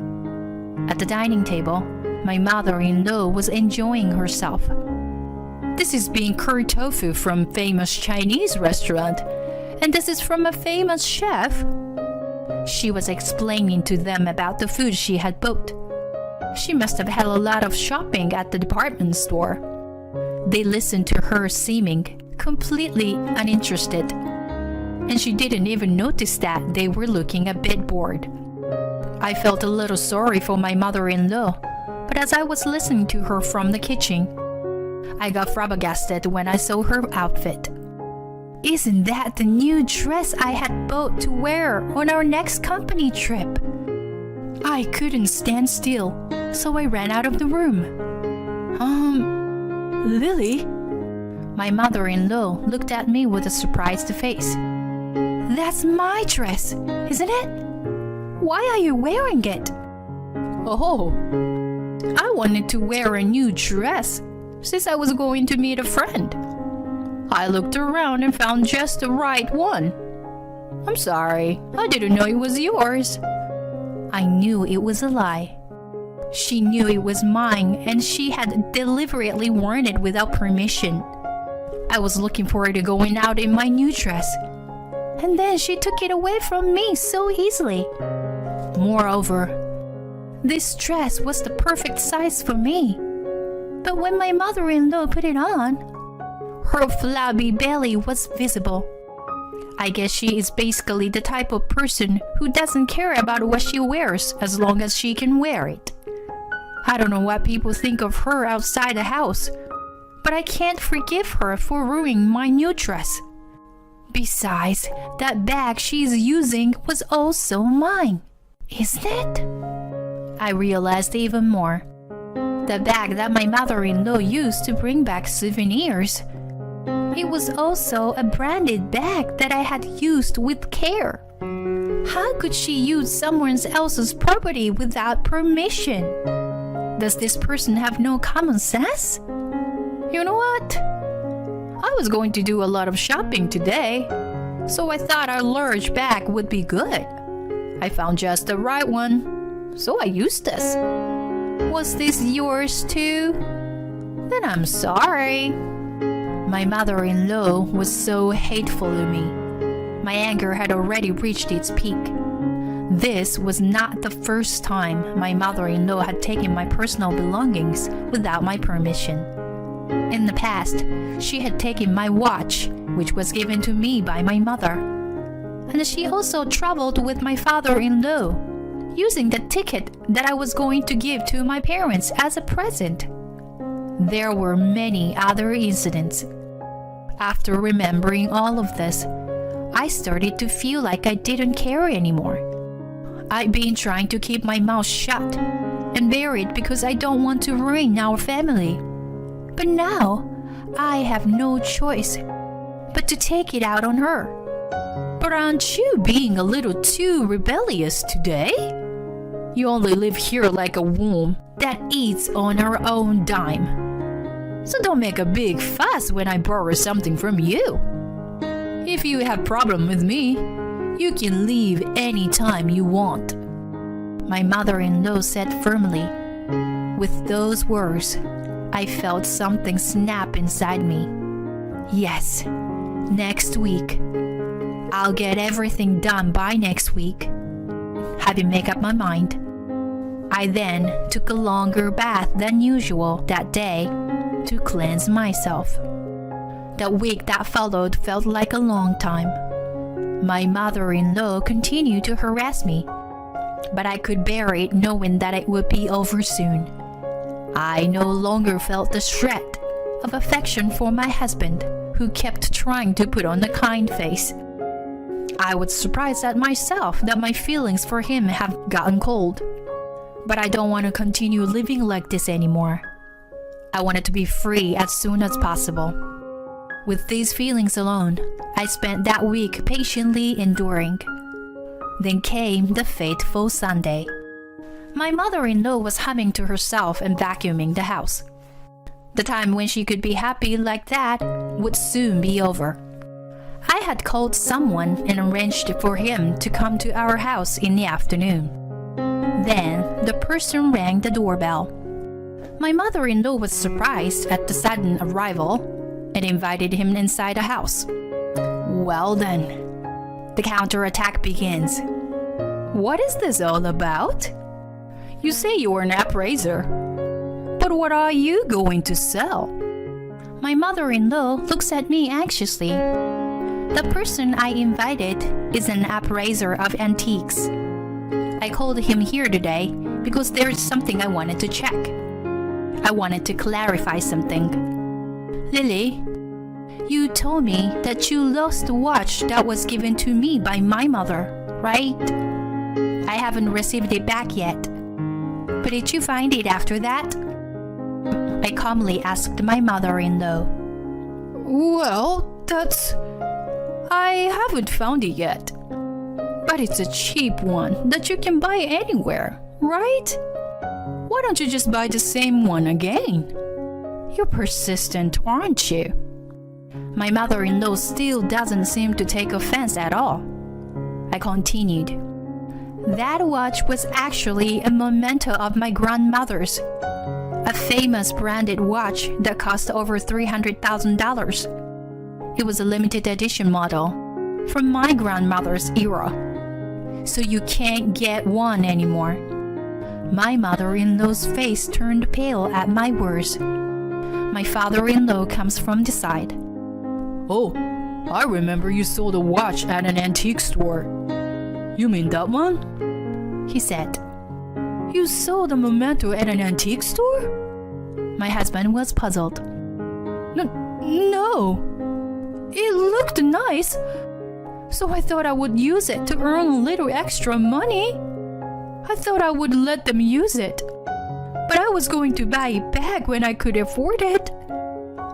S1: At the dining table, my mother-in-law was enjoying herself. This is bean curry tofu from famous Chinese restaurant, and this is from a famous chef. She was explaining to them about the food she had bought. She must have had a lot of shopping at the department store. They listened to her seeming completely uninterested, and she didn't even notice that they were looking a bit bored. I felt a little sorry for my mother-in-law, but as I was listening to her from the kitchen, I got flabbergasted when I saw her outfit. Isn't that the new dress I had bought to wear on our next company trip? I couldn't stand still, so I ran out of the room.
S2: Lily?
S1: My mother-in-law looked at me with a surprised face. That's my dress, isn't it? Why are you wearing it?
S2: Oh,
S1: I wanted to wear a new dress since I was going to meet a friend. I looked around and found just the right one. I'm sorry, I didn't know it was yours. I knew it was a lie. She knew it was mine, and she had deliberately worn it without permission. I was looking forward to going out in my new dress, and then she took it away from me so easily. Moreover, this dress was the perfect size for me. But when my mother-in-law put it on, her flabby belly was visible. I guess she is basically the type of person who doesn't care about what she wears as long as she can wear it. I don't know what people think of her outside the house, but I can't forgive her for ruining my new dress. Besides, that bag she's using was also mine, isn't it? I realized even more. The bag that my mother-in-law used to bring back souvenirs. It was also a branded bag that I had used with care. How could she use someone else's property without permission? Does this person have no common sense? You know what? I was going to do a lot of shopping today, so I thought a large bag would be good. I found just the right one, so I used this. Was this yours too? Then I'm sorry. My mother-in-law was so hateful to me. My anger had already reached its peak. This was not the first time my mother-in-law had taken my personal belongings without my permission. In the past, she had taken my watch, which was given to me by my mother. And she also traveled with my father-in-law, using the ticket that I was going to give to my parents as a present. There were many other incidents. After remembering all of this, I started to feel like I didn't care anymore. I'd been trying to keep my mouth shut and bear it because I don't want to ruin our family. But now, I have no choice but to take it out on her. But aren't you being a little too rebellious today? You only live here like a worm that eats on her own dime. So don't make a big fuss when I borrow something from you. If you have problem with me, you can leave any time you want. My mother-in-law said firmly. With those words, I felt something snap inside me. Yes, next week. I'll get everything done by next week. Having made up my mind, I then took a longer bath than usual that day to cleanse myself. The week that followed felt like a long time. My mother-in-law continued to harass me, but I could bear it knowing that it would be over soon. I no longer felt the shred of affection for my husband, who kept trying to put on a kind face. I was surprised at myself that my feelings for him have gotten cold. But I don't want to continue living like this anymore. I wanted to be free as soon as possible. With these feelings alone, I spent that week patiently enduring. Then came the fateful Sunday. My mother-in-law was humming to herself and vacuuming the house. The time when she could be happy like that would soon be over. I had called someone and arranged for him to come to our house in the afternoon. Then the person rang the doorbell. My mother-in-law was surprised at the sudden arrival and invited him inside the house. Well then, the counterattack begins. What is this all about? You say you're an appraiser, but what are you going to sell? My mother-in-law looks at me anxiously. The person I invited is an appraiser of antiques. I called him here today because there's something I wanted to check. I wanted to clarify something. Lily, you told me that you lost the watch that was given to me by my mother, right? I haven't received it back yet. But did you find it after that? I calmly asked my mother-in-law.
S2: Well, I haven't found it yet. But it's a cheap one that you can buy anywhere, right? Why don't you just buy the same one again? You're persistent, aren't you? My mother-in-law still doesn't seem to take offense at all. I continued. That watch was actually a memento of my grandmother's, a famous branded watch that cost over $300,000. It was a limited edition model from my grandmother's era, so you can't get one anymore. My mother-in-law's face turned pale at my words. My father-in-law comes from the side. Oh, I remember you sold a watch at an antique store. You mean that one?
S1: He said.
S2: You sold a memento at an antique store?
S1: My husband was puzzled.
S2: No. It looked nice, so I thought I would use it to earn a little extra money. I thought I would let them use it, but I was going to buy it back when I could afford it.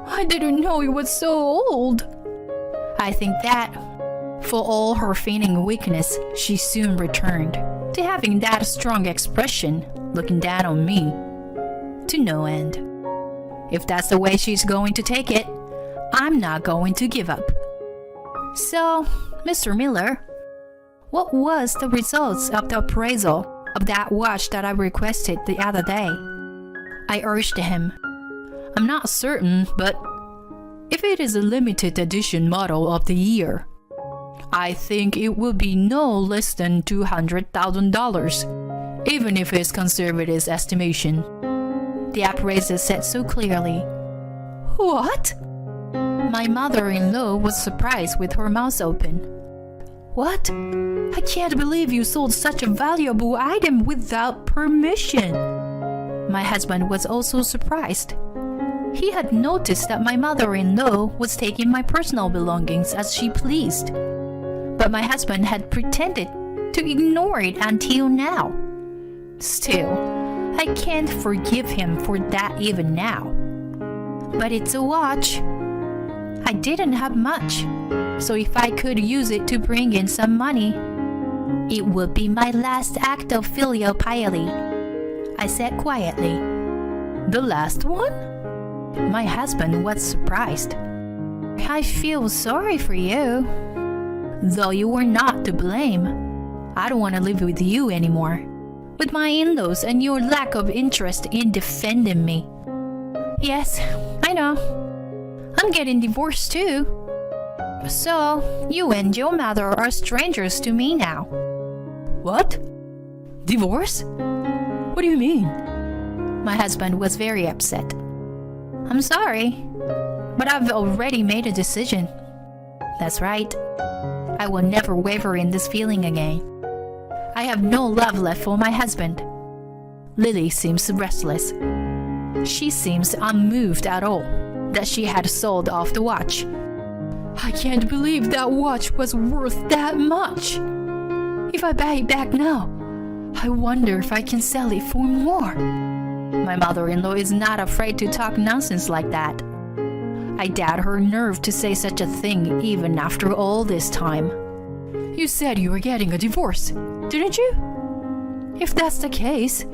S2: I didn't know it was so old.
S1: I think that, for all her feigning weakness, she soon returned to having that strong expression, looking down on me, to no end. If that's the way she's going to take it, I'm not going to give up. So, Mr. Miller, what was the results of the appraisal of that watch that I requested the other day? I urged him.
S2: I'm not certain, but if it is a limited edition model of the year, I think it will be no less than $200,000, even if it's conservative estimation.
S1: The appraiser said so clearly.
S2: What?
S1: My mother-in-law was surprised with her mouth open.
S2: What? I can't believe you sold such a valuable item without permission.
S1: My husband was also surprised. He had noticed that my mother-in-law was taking my personal belongings as she pleased. But my husband had pretended to ignore it until now. Still, I can't forgive him for that even now. But it's a watch. I didn't have much, so if I could use it to bring in some money, it would be my last act of filial piety. I said quietly.
S2: The last one?
S1: My husband was surprised. I feel sorry for you. Though you were not to blame. I don't want to live with you anymore. With my in-laws and your lack of interest in defending me. Yes, I know. I'm getting divorced too. So, you and your mother are strangers to me now.
S2: What? Divorce? What do you mean?
S1: My husband was very upset. I'm sorry, but I've already made a decision. That's right. I will never waver in this feeling again. I have no love left for my husband. Lily seems restless. She seems unmoved at all that she had sold off the watch.
S2: I can't believe that watch was worth that much. If I buy it back now, I wonder if I can sell it for more.
S1: My mother-in-law is not afraid to talk nonsense like that. I doubt her nerve to say such a thing even after all this time.
S2: You said you were getting a divorce, didn't you? If that's the case,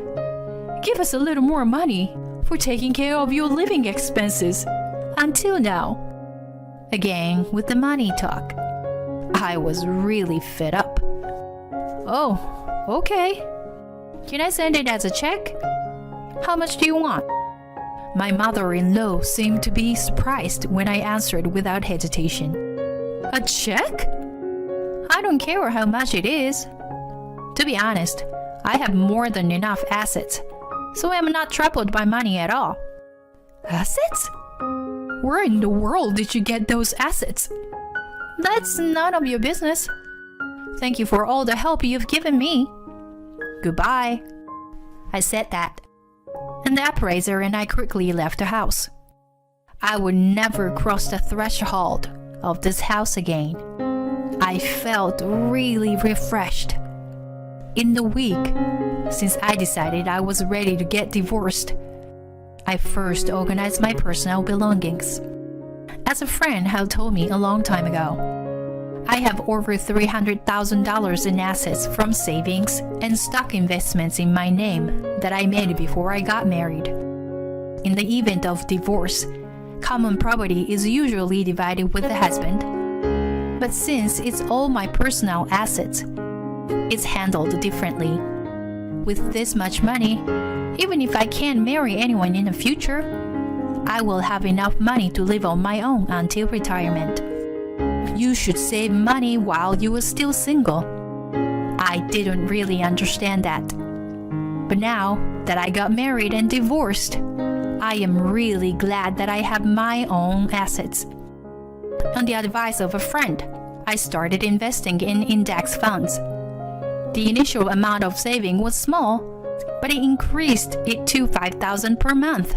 S2: give us a little more money for taking care of your living expenses until now.
S1: Again, with the money talk. I was really fed up.
S2: Oh, okay.
S1: Can I send it as a check? How much do you want? My mother-in-law seemed to be surprised when I answered without hesitation.
S2: A check?
S1: I don't care how much it is. To be honest, I have more than enough assets, so I'm not troubled by money at all.
S2: Assets? Where in the world did you get those assets?
S1: That's none of your business. Thank you for all the help you've given me. Goodbye. I said that, and the appraiser and I quickly left the house. I would never cross the threshold of this house again. I felt really refreshed. In the week since I decided I was ready to get divorced, I first organized my personal belongings. As a friend had told me a long time ago, I have over $300,000 in assets from savings and stock investments in my name that I made before I got married. In the event of divorce, common property is usually divided with the husband. But since it's all my personal assets, it's handled differently. With this much money, even if I can't marry anyone in the future, I will have enough money to live on my own until retirement. You should save money while you are still single. I didn't really understand that. But now that I got married and divorced, I am really glad that I have my own assets. On the advice of a friend, I started investing in index funds. The initial amount of saving was small, but it increased it to $5,000 per month.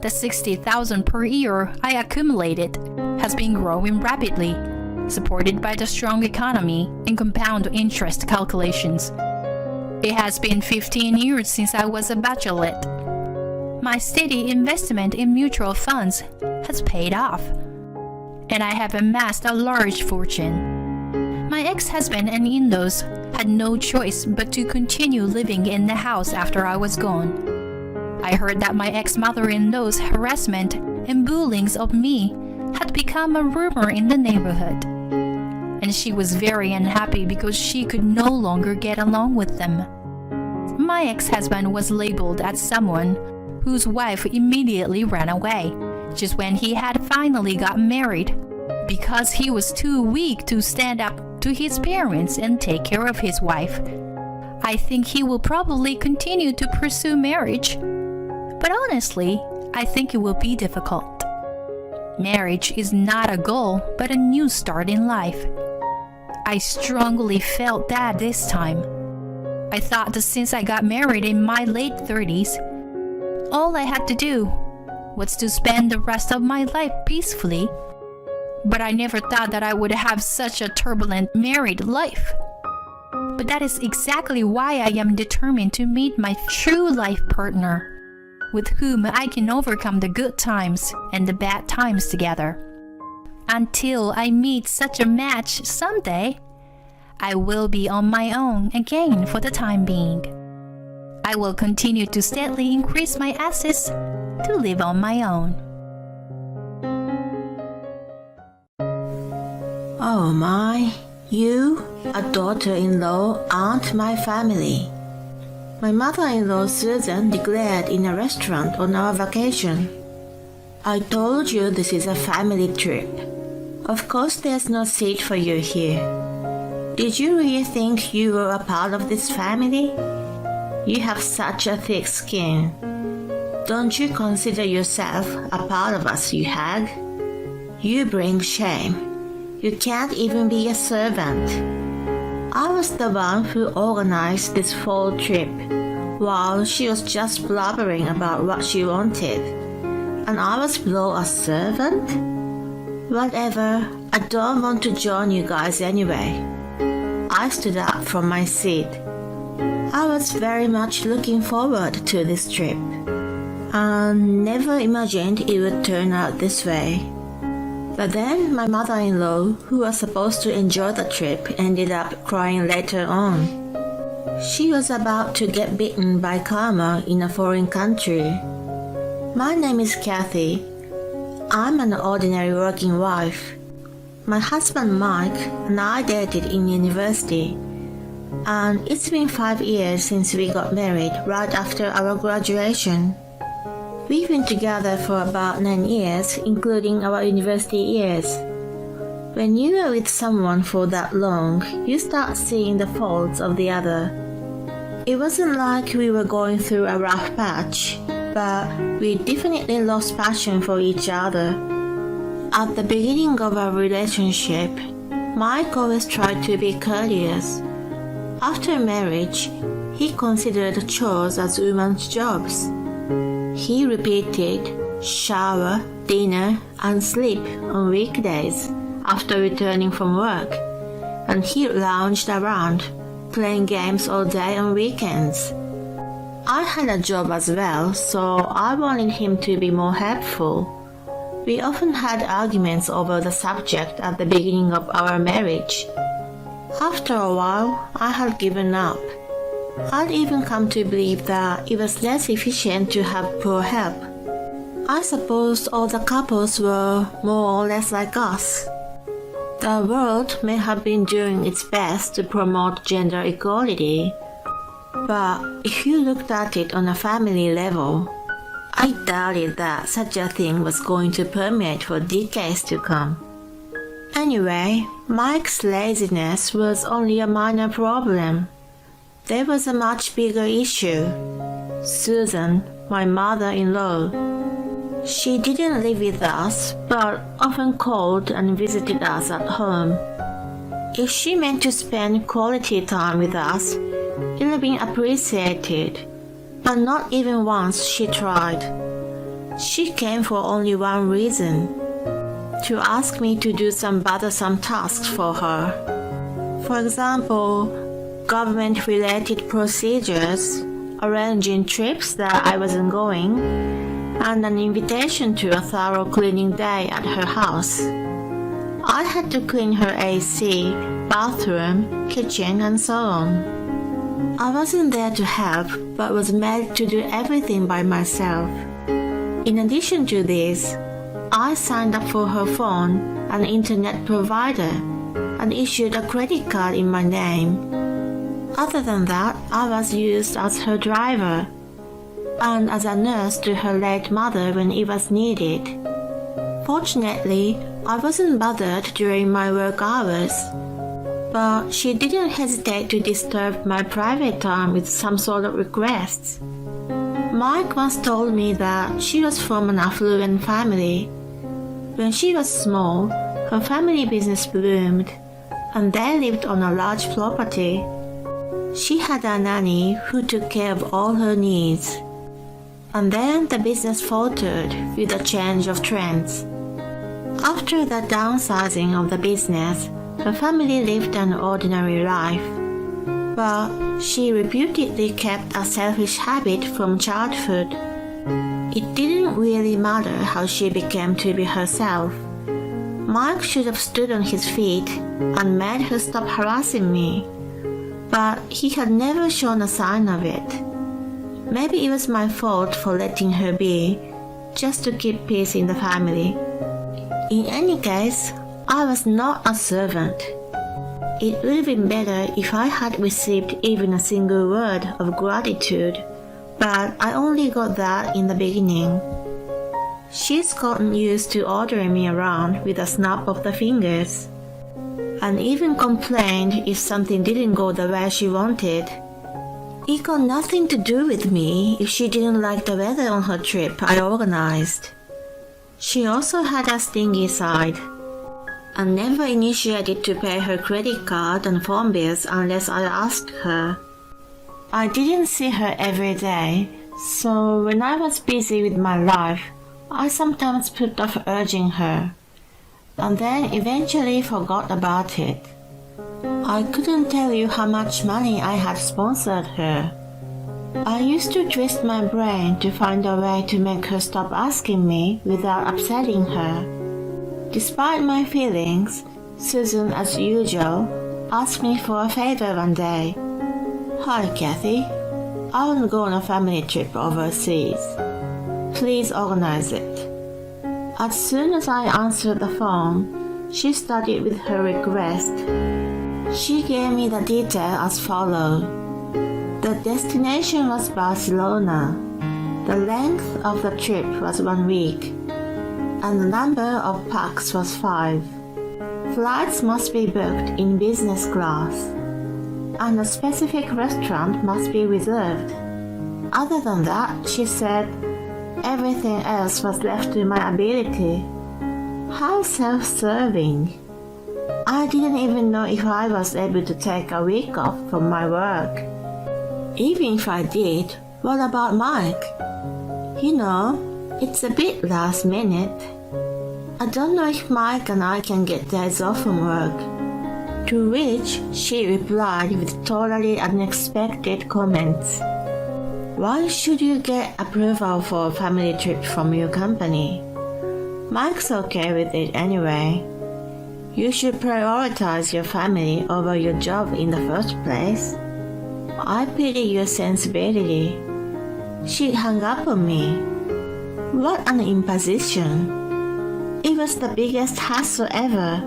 S1: The $60,000 per year I accumulated has been growing rapidly, supported by the strong economy and compound interest calculations. It has been 15 years since I was a bachelorette. My steady investment in mutual funds has paid off, and I have amassed a large fortune. My ex-husband and in-laws had no choice but to continue living in the house after I was gone. I heard that my ex-mother-in-law's harassment and bullying of me had become a rumor in the neighborhood, and she was very unhappy because she could no longer get along with them. My ex-husband was labeled as someone whose wife immediately ran away, just when he had finally got married, because he was too weak to stand up to his parents and take care of his wife. I think he will probably continue to pursue marriage, but honestly, I think it will be difficult. Marriage is not a goal, but a new start in life. I strongly felt that this time. I thought that since I got married in my late 30s, all I had to do was to spend the rest of my life peacefully. But I never thought that I would have such a turbulent married life. But that is exactly why I am determined to meet my true life partner, with whom I can overcome the good times and the bad times together. Until I meet such a match someday, I will be on my own again for the time being. I will continue to steadily increase my assets to live on my own.
S4: Oh my, you, a daughter-in-law, aren't my family. My mother-in-law Susan declared in a restaurant on our vacation. I told you this is a family trip. Of course there's no seat for you here. Did you really think you were a part of this family? You have such a thick skin. Don't you consider yourself a part of us, you hag? You bring shame. You can't even be a servant. I was the one who organized this fall trip, while she was just blubbering about what she wanted. And I was below a servant? Whatever, I don't want to join you guys anyway. I stood up from my seat. I was very much looking forward to this trip. I never imagined it would turn out this way. But then my mother-in-law, who was supposed to enjoy the trip, ended up crying later on. She was about to get bitten by karma in a foreign country. My name is Kathy. I'm an ordinary working wife. My husband Mike and I dated in university, and it's been 5 years since we got married right after our graduation. We've been together for about 9 years, including our university years. When you are with someone for that long, you start seeing the faults of the other. It wasn't like we were going through a rough patch, but we definitely lost passion for each other. At the beginning of our relationship, Mike always tried to be courteous. After marriage, he considered chores as women's jobs. He repeated shower, dinner, and sleep on weekdays after returning from work, and he lounged around, playing games all day on weekends. I had a job as well, so I wanted him to be more helpful. We often had arguments over the subject at the beginning of our marriage. After a while, I had given up. I'd even come to believe that it was less efficient to have poor help. I suppose all the couples were more or less like us. The world may have been doing its best to promote gender equality, but if you looked at it on a family level, I doubted that such a thing was going to permeate for decades to come. Anyway, Mike's laziness was only a minor problem. There was a much bigger issue. Susan, my mother-in-law. She didn't live with us, but often called and visited us at home. If she meant to spend quality time with us, it would have been appreciated, but not even once she tried. She came for only one reason: to ask me to do some bothersome tasks for her. For example, government-related procedures, arranging trips that I wasn't going, and an invitation to a thorough cleaning day at her house. I had to clean her AC, bathroom, kitchen, and so on. I wasn't there to help, but was made to do everything by myself. In addition to this, I signed up for her phone, an internet provider, and issued a credit card in my name. Other than that, I was used as her driver and as a nurse to her late mother when it was needed. Fortunately, I wasn't bothered during my work hours, but she didn't hesitate to disturb my private time with some sort of requests. Mike once told me that she was from an affluent family. When she was small, her family business bloomed, and they lived on a large property. She had a nanny who took care of all her needs. And then the business faltered with a change of trends. After the downsizing of the business, her family lived an ordinary life. But she reputedly kept a selfish habit from childhood. It didn't really matter how she became to be herself. Mike should have stood on his feet and made her stop harassing me, but he had never shown a sign of it. Maybe it was my fault for letting her be, just to keep peace in the family. In any case, I was not a servant. It would have been better if I had received even a single word of gratitude, but I only got that in the beginning. She's gotten used to ordering me around with a snap of the fingers, and even complained if something didn't go the way she wanted. It got nothing to do with me if she didn't like the weather on her trip I organized. She also had a stingy side, and never initiated to pay her credit card and phone bills unless I asked her. I didn't see her every day, so when I was busy with my life, I sometimes put off urging her. and then eventually forgot about it. I couldn't tell you how much money I had sponsored her. I used to twist my brain to find a way to make her stop asking me without upsetting her. Despite my feelings, Susan, as usual, asked me for a favor one day. "Hi, Kathy. I want to go on a family trip overseas. Please organize it." As soon as I answered the phone, she started with her request. She gave me the detail as follows. The destination was Barcelona. The length of the trip was 1 week, and the number of packs was 5. Flights must be booked in business class, and a specific restaurant must be reserved. Other than that, she said, everything else was left to my ability. How self-serving. I didn't even know if I was able to take a week off from my work. Even if I did, what about Mike? You know, it's a bit last minute. I don't know if Mike and I can get days off from work. To which she replied with totally unexpected comments. Why should you get approval for a family trip from your company? Mike's okay with it anyway. You should prioritize your family over your job in the first place. I pity your sensibility. She hung up on me. What an imposition. It was the biggest hassle ever.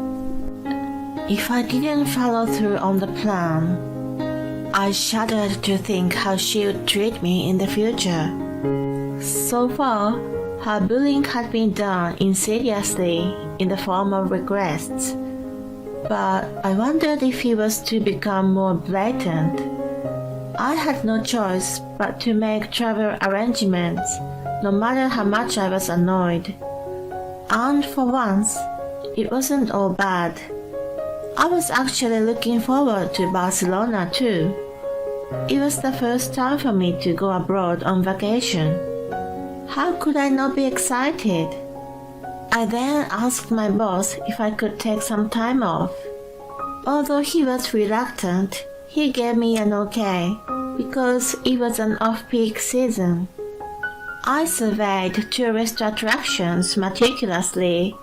S4: If I didn't follow through on the plan, I shuddered to think how she would treat me in the future. So far, her bullying had been done insidiously in the form of requests, but I wondered if he was to become more blatant. I had no choice but to make travel arrangements, no matter how much I was annoyed. And for once, it wasn't all bad. I was actually looking forward to Barcelona too. It was the first time for me to go abroad on vacation. How could I not be excited? I then asked my boss if I could take some time off. Although he was reluctant, he gave me an okay because it was an off-peak season. I surveyed tourist attractions meticulously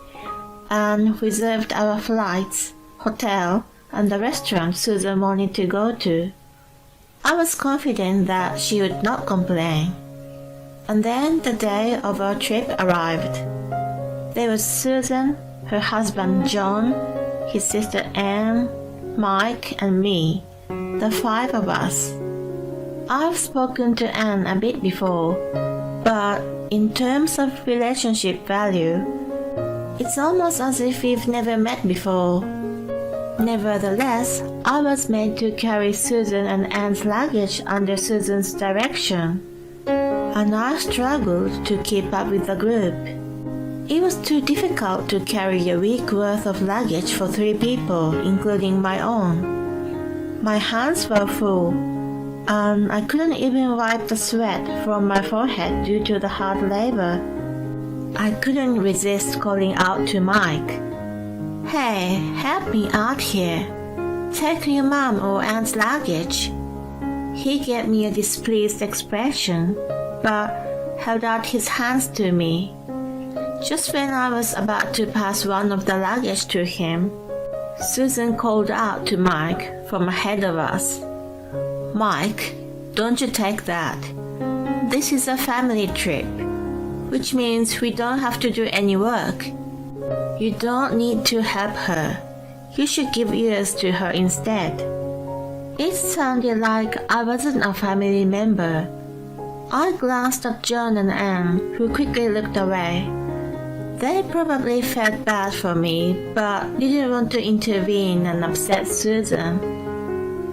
S4: and reserved our flights, hotel, and the restaurant Susan wanted to go to. I was confident that she would not complain. And then the day of our trip arrived. There was Susan, her husband John, his sister Anne, Mike, and me, the 5 of us. I've spoken to Anne a bit before, but in terms of relationship value, it's almost as if we've never met before. Nevertheless, I was made to carry Susan and Anne's luggage under Susan's direction, and I struggled to keep up with the group. It was too difficult to carry a week worth of luggage for 3 people, including my own. My hands were full, and I couldn't even wipe the sweat from my forehead due to the hard labor. I couldn't resist calling out to Mike. "Hey, help me out here. Take your mom or Aunt's luggage." He gave me a displeased expression, but held out his hands to me. Just when I was about to pass one of the luggage to him, Susan called out to Mike from ahead of us. "Mike, don't you take that. This is a family trip, which means we don't have to do any work. You don't need to help her. You should give ears to her instead." It sounded like I wasn't a family member. I glanced at John and Anne, who quickly looked away. They probably felt bad for me, but didn't want to intervene and upset Susan.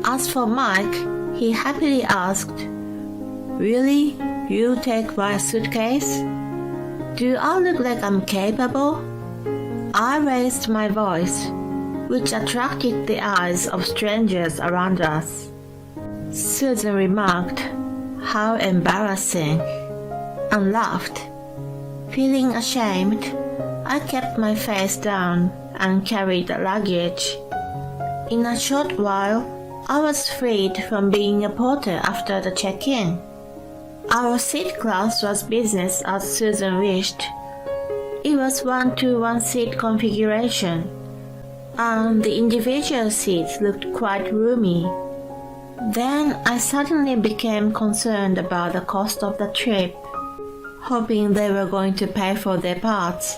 S4: As for Mike, he happily asked, "Really? You take my suitcase? Do I look like I'm capable?" I raised my voice, which attracted the eyes of strangers around us. Susan remarked, "How embarrassing," and laughed. Feeling ashamed, I kept my face down and carried the luggage. In a short while, I was freed from being a porter after the check-in. Our seat class was business as Susan wished. It was 1-to-1 seat configuration, and the individual seats looked quite roomy. Then I suddenly became concerned about the cost of the trip, hoping they were going to pay for their parts.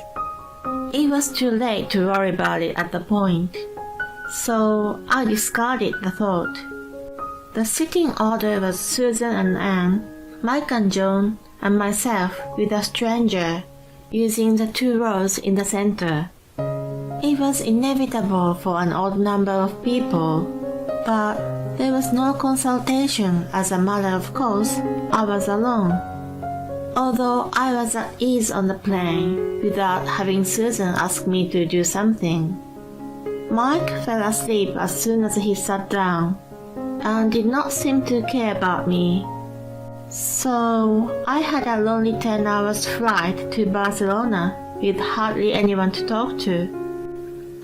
S4: It was too late to worry about it at the point, so I discarded the thought. The sitting order was Susan and Anne, Mike and John, and myself with a stranger, using the 2 rows in the center. It was inevitable for an odd number of people, but there was no consultation. As a matter of course, I was alone. Although I was at ease on the plane without having Susan ask me to do something. Mike fell asleep as soon as he sat down and did not seem to care about me. So I had a lonely 10 hours flight to Barcelona with hardly anyone to talk to.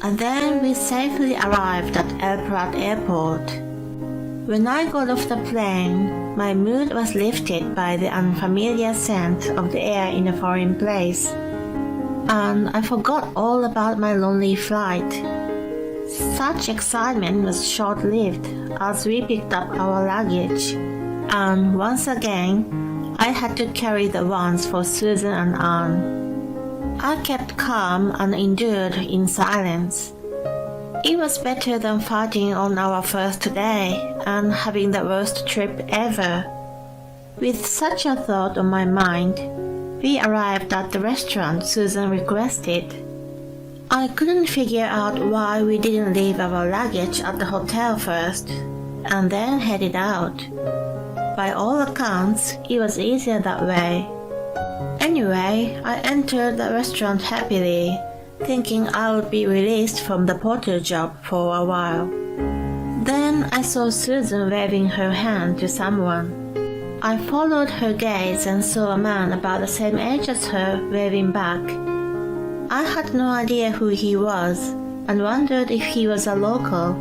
S4: And then we safely arrived at El Prat Airport. When I got off the plane, my mood was lifted by the unfamiliar scent of the air in a foreign place, and I forgot all about my lonely flight. Such excitement was short-lived as we picked up our luggage, and once again, I had to carry the ones for Susan and Anne. I kept calm and endured in silence. It was better than fighting on our first day and having the worst trip ever. With such a thought on my mind, we arrived at the restaurant Susan requested. I couldn't figure out why we didn't leave our luggage at the hotel first and then headed out. By all accounts, it was easier that way. Anyway, I entered the restaurant happily, thinking I would be released from the porter job for a while. Then I saw Susan waving her hand to someone. I followed her gaze and saw a man about the same age as her waving back. I had no idea who he was and wondered if he was a local.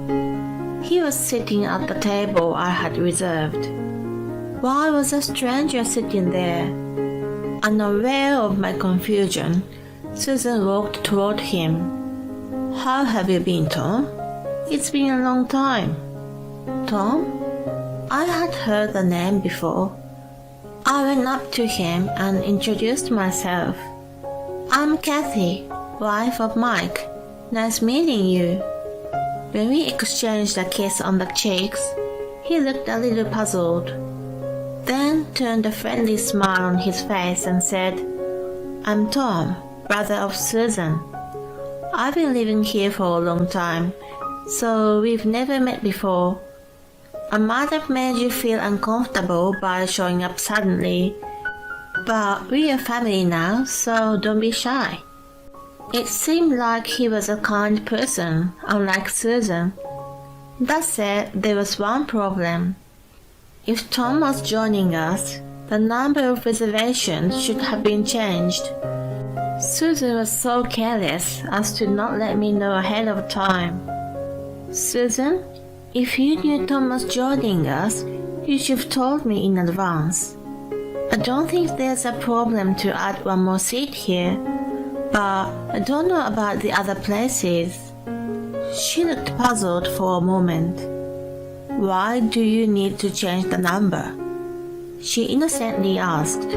S4: He was sitting at the table I had reserved. Why was a stranger sitting there? Unaware of my confusion, Susan walked toward him. "How have you been, Tom? It's been a long time." Tom? I had heard the name before. I went up to him and introduced myself. "I'm Kathy, wife of Mike. Nice meeting you." When we exchanged a kiss on the cheeks, he looked a little puzzled, then turned a friendly smile on his face and said, "I'm Tom, brother of Susan. I've been living here for a long time, so we've never met before. I might have made you feel uncomfortable by showing up suddenly, but we're a family now, so don't be shy." It seemed like he was a kind person, unlike Susan. That said, there was one problem. If Tom was joining us, the number of reservations should have been changed. Susan was so careless as to not let me know ahead of time. "Susan, if you knew Tom was joining us, you should have told me in advance. I don't think there's a problem to add one more seat here, but I don't know about the other places." She looked puzzled for a moment. "Why do you need to change the number?" she innocently asked.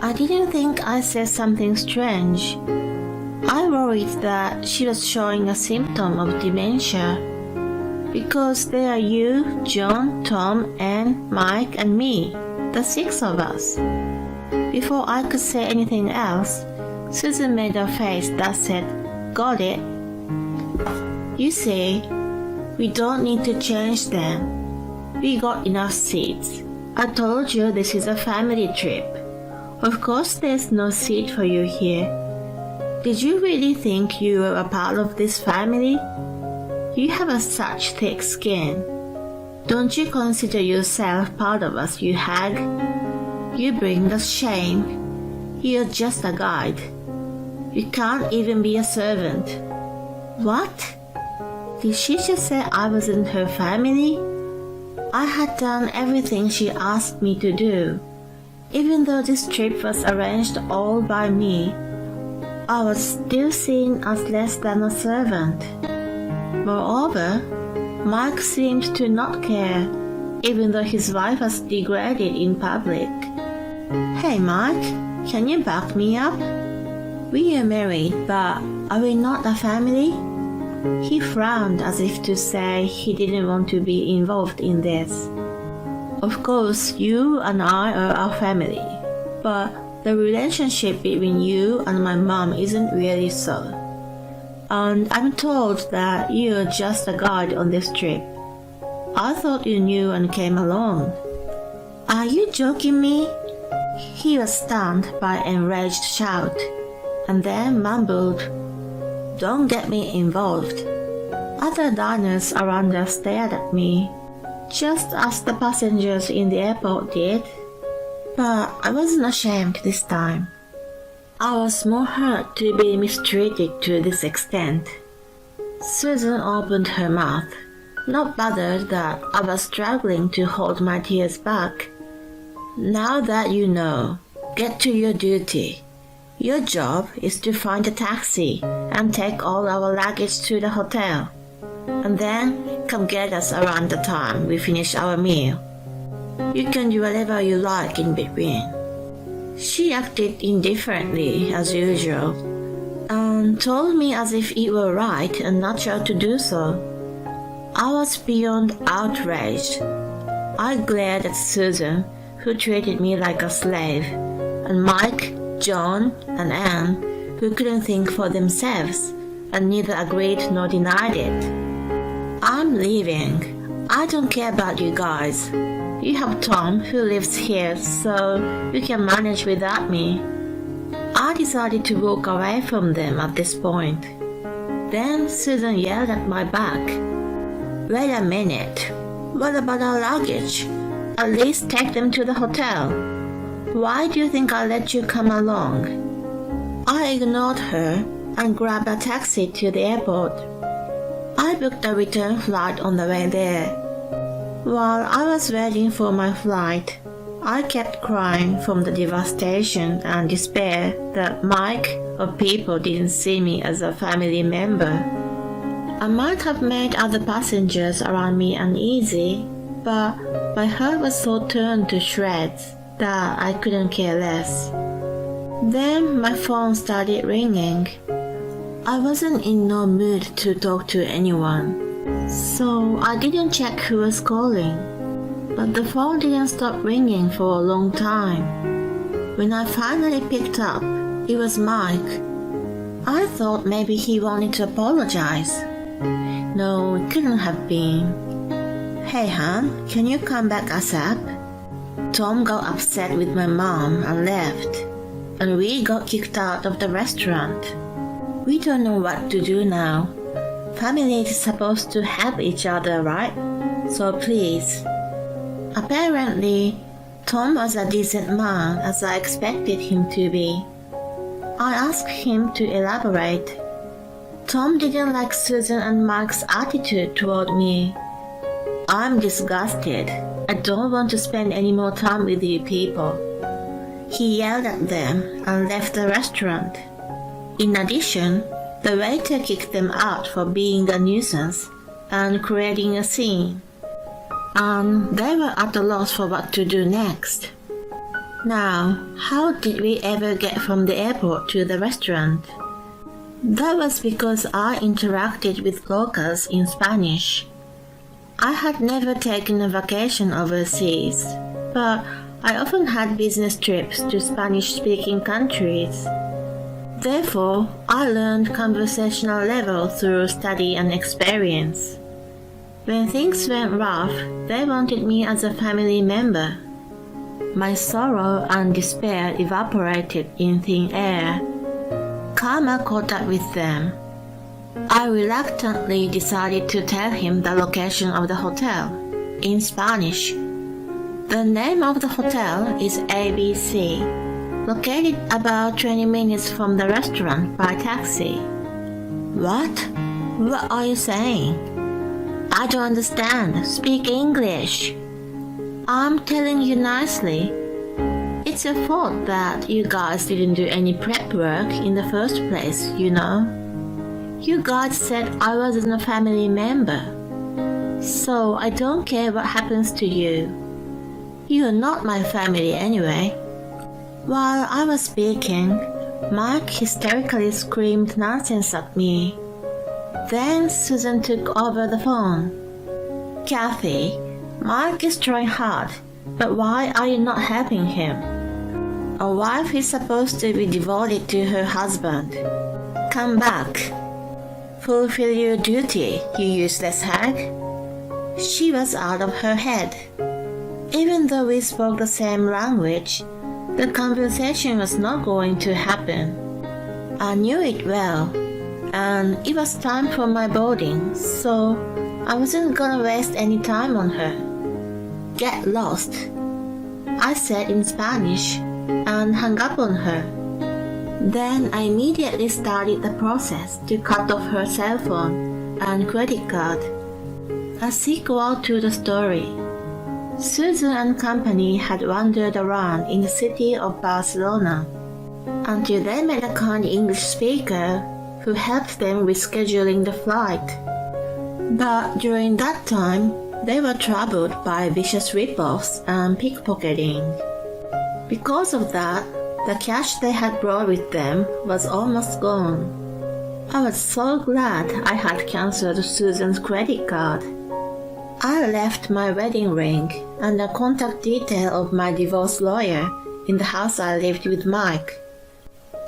S4: I didn't think I said something strange. I worried that she was showing a symptom of dementia, because there are you, John, Tom, Anne, Mike, and me, the 6 of us. Before I could say anything else, Susan made a face that said, "Got it. You see, we don't need to change them. We got enough seats. I told you this is a family trip. Of course there's no seat for you here. Did you really think you were a part of this family? You have such thick skin. Don't you consider yourself part of us, you hag? You bring us shame. You're just a guide. You can't even be a servant. What? Did she just say I was in her family? I had done everything she asked me to do. Even though this trip was arranged all by me, I was still seen as less than a servant. Moreover, Mike seemed to not care, even though his wife was degraded in public. Hey Mike, can you back me up? We are married, but are we not a family? He frowned as if to say he didn't want to be involved in this. Of course, you and I are our family, but the relationship between you and my mom isn't really so. And I'm told that you're just a guide on this trip. I thought you knew and came along. Are you joking me? He was stunned by an enraged shout, and then mumbled, "Don't get me involved." Other diners around us stared at me, just as the passengers in the airport did. But I wasn't ashamed this time. I was more hurt to be mistreated to this extent. Susan opened her mouth, not bothered that I was struggling to hold my tears back. Now that you know, get to your duty. Your job is to find a taxi and take all our luggage to the hotel. And then come get us around the time we finish our meal. You can do whatever you like in between. She acted indifferently as usual, and told me as if it were right and natural to do so. I was beyond outraged. I glared at Susan, who treated me like a slave, and Mike, John, and Anne, who couldn't think for themselves, and neither agreed nor denied it. I'm leaving. I don't care about you guys. You have Tom, who lives here, so you can manage without me. I decided to walk away from them at this point. Then Susan yelled at my back. Wait a minute. What about our luggage? At least take them to the hotel. Why do you think I let you come along? I ignored her and grabbed a taxi to the airport. I booked a return flight on the way there. While I was waiting for my flight, I kept crying from the devastation and despair that Mike of people didn't see me as a family member. I might have made other passengers around me uneasy, but my heart was so torn to shreds that I couldn't care less. Then my phone started ringing. I wasn't in no mood to talk to anyone, so I didn't check who was calling. But the phone didn't stop ringing for a long time. When I finally picked up, it was Mike. I thought maybe he wanted to apologize. No, it couldn't have been. Hey hon, can you come back ASAP? Tom got upset with my mom and left, and we got kicked out of the restaurant. We don't know what to do now. Family is supposed to help each other, right? So please. Apparently, Tom was a decent man as I expected him to be. I asked him to elaborate. Tom didn't like Susan and Mike's attitude toward me. I'm disgusted. I don't want to spend any more time with you people. He yelled at them and left the restaurant. In addition, the waiter kicked them out for being a nuisance and creating a scene. And they were at a loss for what to do next. Now, how did we ever get from the airport to the restaurant? That was because I interacted with locals in Spanish. I had never taken a vacation overseas, but I often had business trips to Spanish-speaking countries. Therefore, I learned conversational level through study and experience. When things went rough, they wanted me as a family member. My sorrow and despair evaporated in thin air. Karma caught up with them. I reluctantly decided to tell him the location of the hotel, in Spanish. The name of the hotel is ABC. Located about 20 minutes from the restaurant by taxi. What? What are you saying? I don't understand. Speak English. I'm telling you nicely. It's your fault that you guys didn't do any prep work in the first place, you know. You guys said I wasn't a family member. So I don't care what happens to you. You're not my family anyway. While I was speaking, Mike hysterically screamed nonsense at me. Then Susan took over the phone. Kathy, Mike is trying hard, but why are you not helping him? A wife is supposed to be devoted to her husband. Come back. Fulfill your duty, you useless hag. She was out of her head. Even though we spoke the same language, the conversation was not going to happen. I knew it well, and it was time for my boarding, so I wasn't gonna waste any time on her. Get lost, I said in Spanish, and hung up on her. Then I immediately started the process to cut off her cell phone and credit card. A sequel to the story. Susan and company had wandered around in the city of Barcelona until they met a kind English speaker who helped them with scheduling the flight. But during that time, they were troubled by vicious rip-offs and pickpocketing. Because of that, the cash they had brought with them was almost gone. I was so glad I had cancelled Susan's credit card. I left my wedding ring and the contact detail of my divorce lawyer in the house I lived with Mike.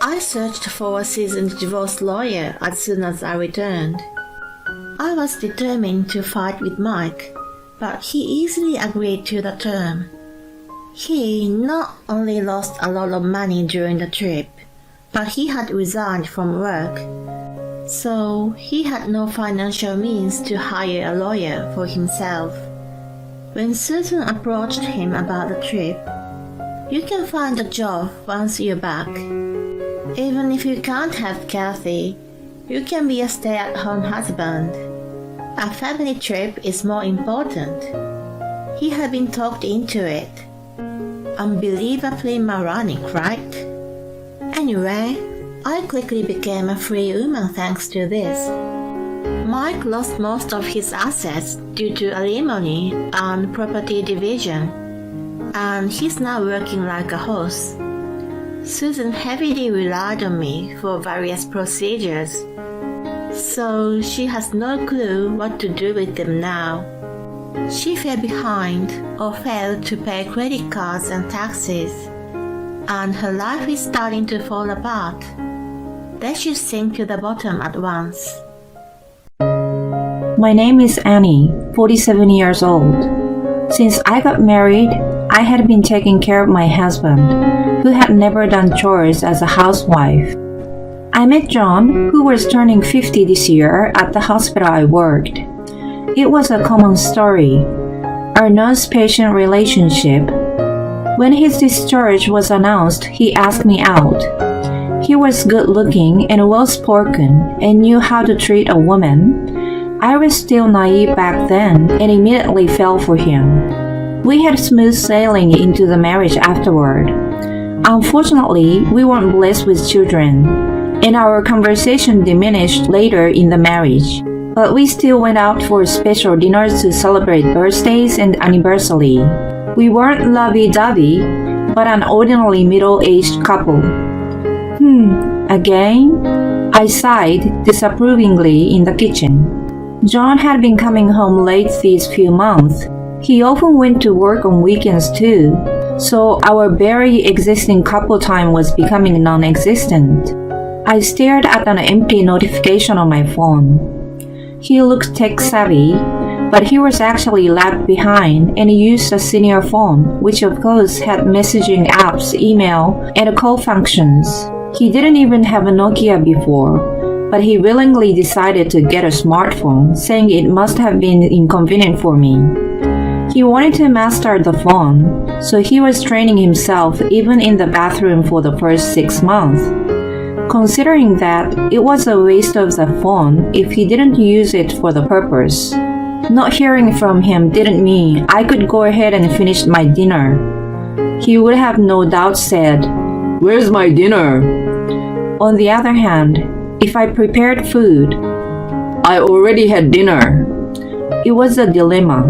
S4: I searched for a seasoned divorce lawyer as soon as I returned. I was determined to fight with Mike, but he easily agreed to the term. He not only lost a lot of money during the trip, but he had resigned from work. So he had no financial means to hire a lawyer for himself. When Susan approached him about the trip, "You can find a job once you're back. Even if you can't have Kathy, you can be a stay-at-home husband. A family trip is more important." He had been talked into it. Unbelievably moronic, right? Anyway, I quickly became a free woman thanks to this. Mike lost most of his assets due to alimony and property division, and he's now working like a horse. Susan heavily relied on me for various procedures, so she has no clue what to do with them now. She fell behind or failed to pay credit cards and taxes, and her life is starting to fall apart. They should sink to the bottom at once.
S5: My name is Annie, 47 years old. Since I got married, I had been taking care of my husband, who had never done chores as a housewife. I met John, who was turning 50 this year, at the hospital I worked. It was a common story, our nurse-patient relationship. When his discharge was announced, he asked me out. He was good-looking and well-spoken and knew how to treat a woman. I was still naive back then and immediately fell for him. We had smooth sailing into the marriage afterward. Unfortunately, we weren't blessed with children, and our conversation diminished later in the marriage. But we still went out for special dinners to celebrate birthdays and anniversary. We weren't lovey-dovey, but an ordinarily middle-aged couple. Again? I sighed disapprovingly in the kitchen. John had been coming home late these few months. He often went to work on weekends too, so our barely existing couple time was becoming non-existent. I stared at an empty notification on my phone. He looked tech-savvy, but he was actually lagged behind and used a senior phone, which of course had messaging apps, email, and call functions. He didn't even have a Nokia before, but he willingly decided to get a smartphone, saying it must have been inconvenient for me. He wanted to master the phone, so he was training himself even in the bathroom for the first 6 months. Considering that it was a waste of the phone if he didn't use it for the purpose. Not hearing from him didn't mean I could go ahead and finish my dinner. He would have no doubt said, "Where's my dinner?" On the other hand, if I prepared food, "I already had dinner." It was a dilemma.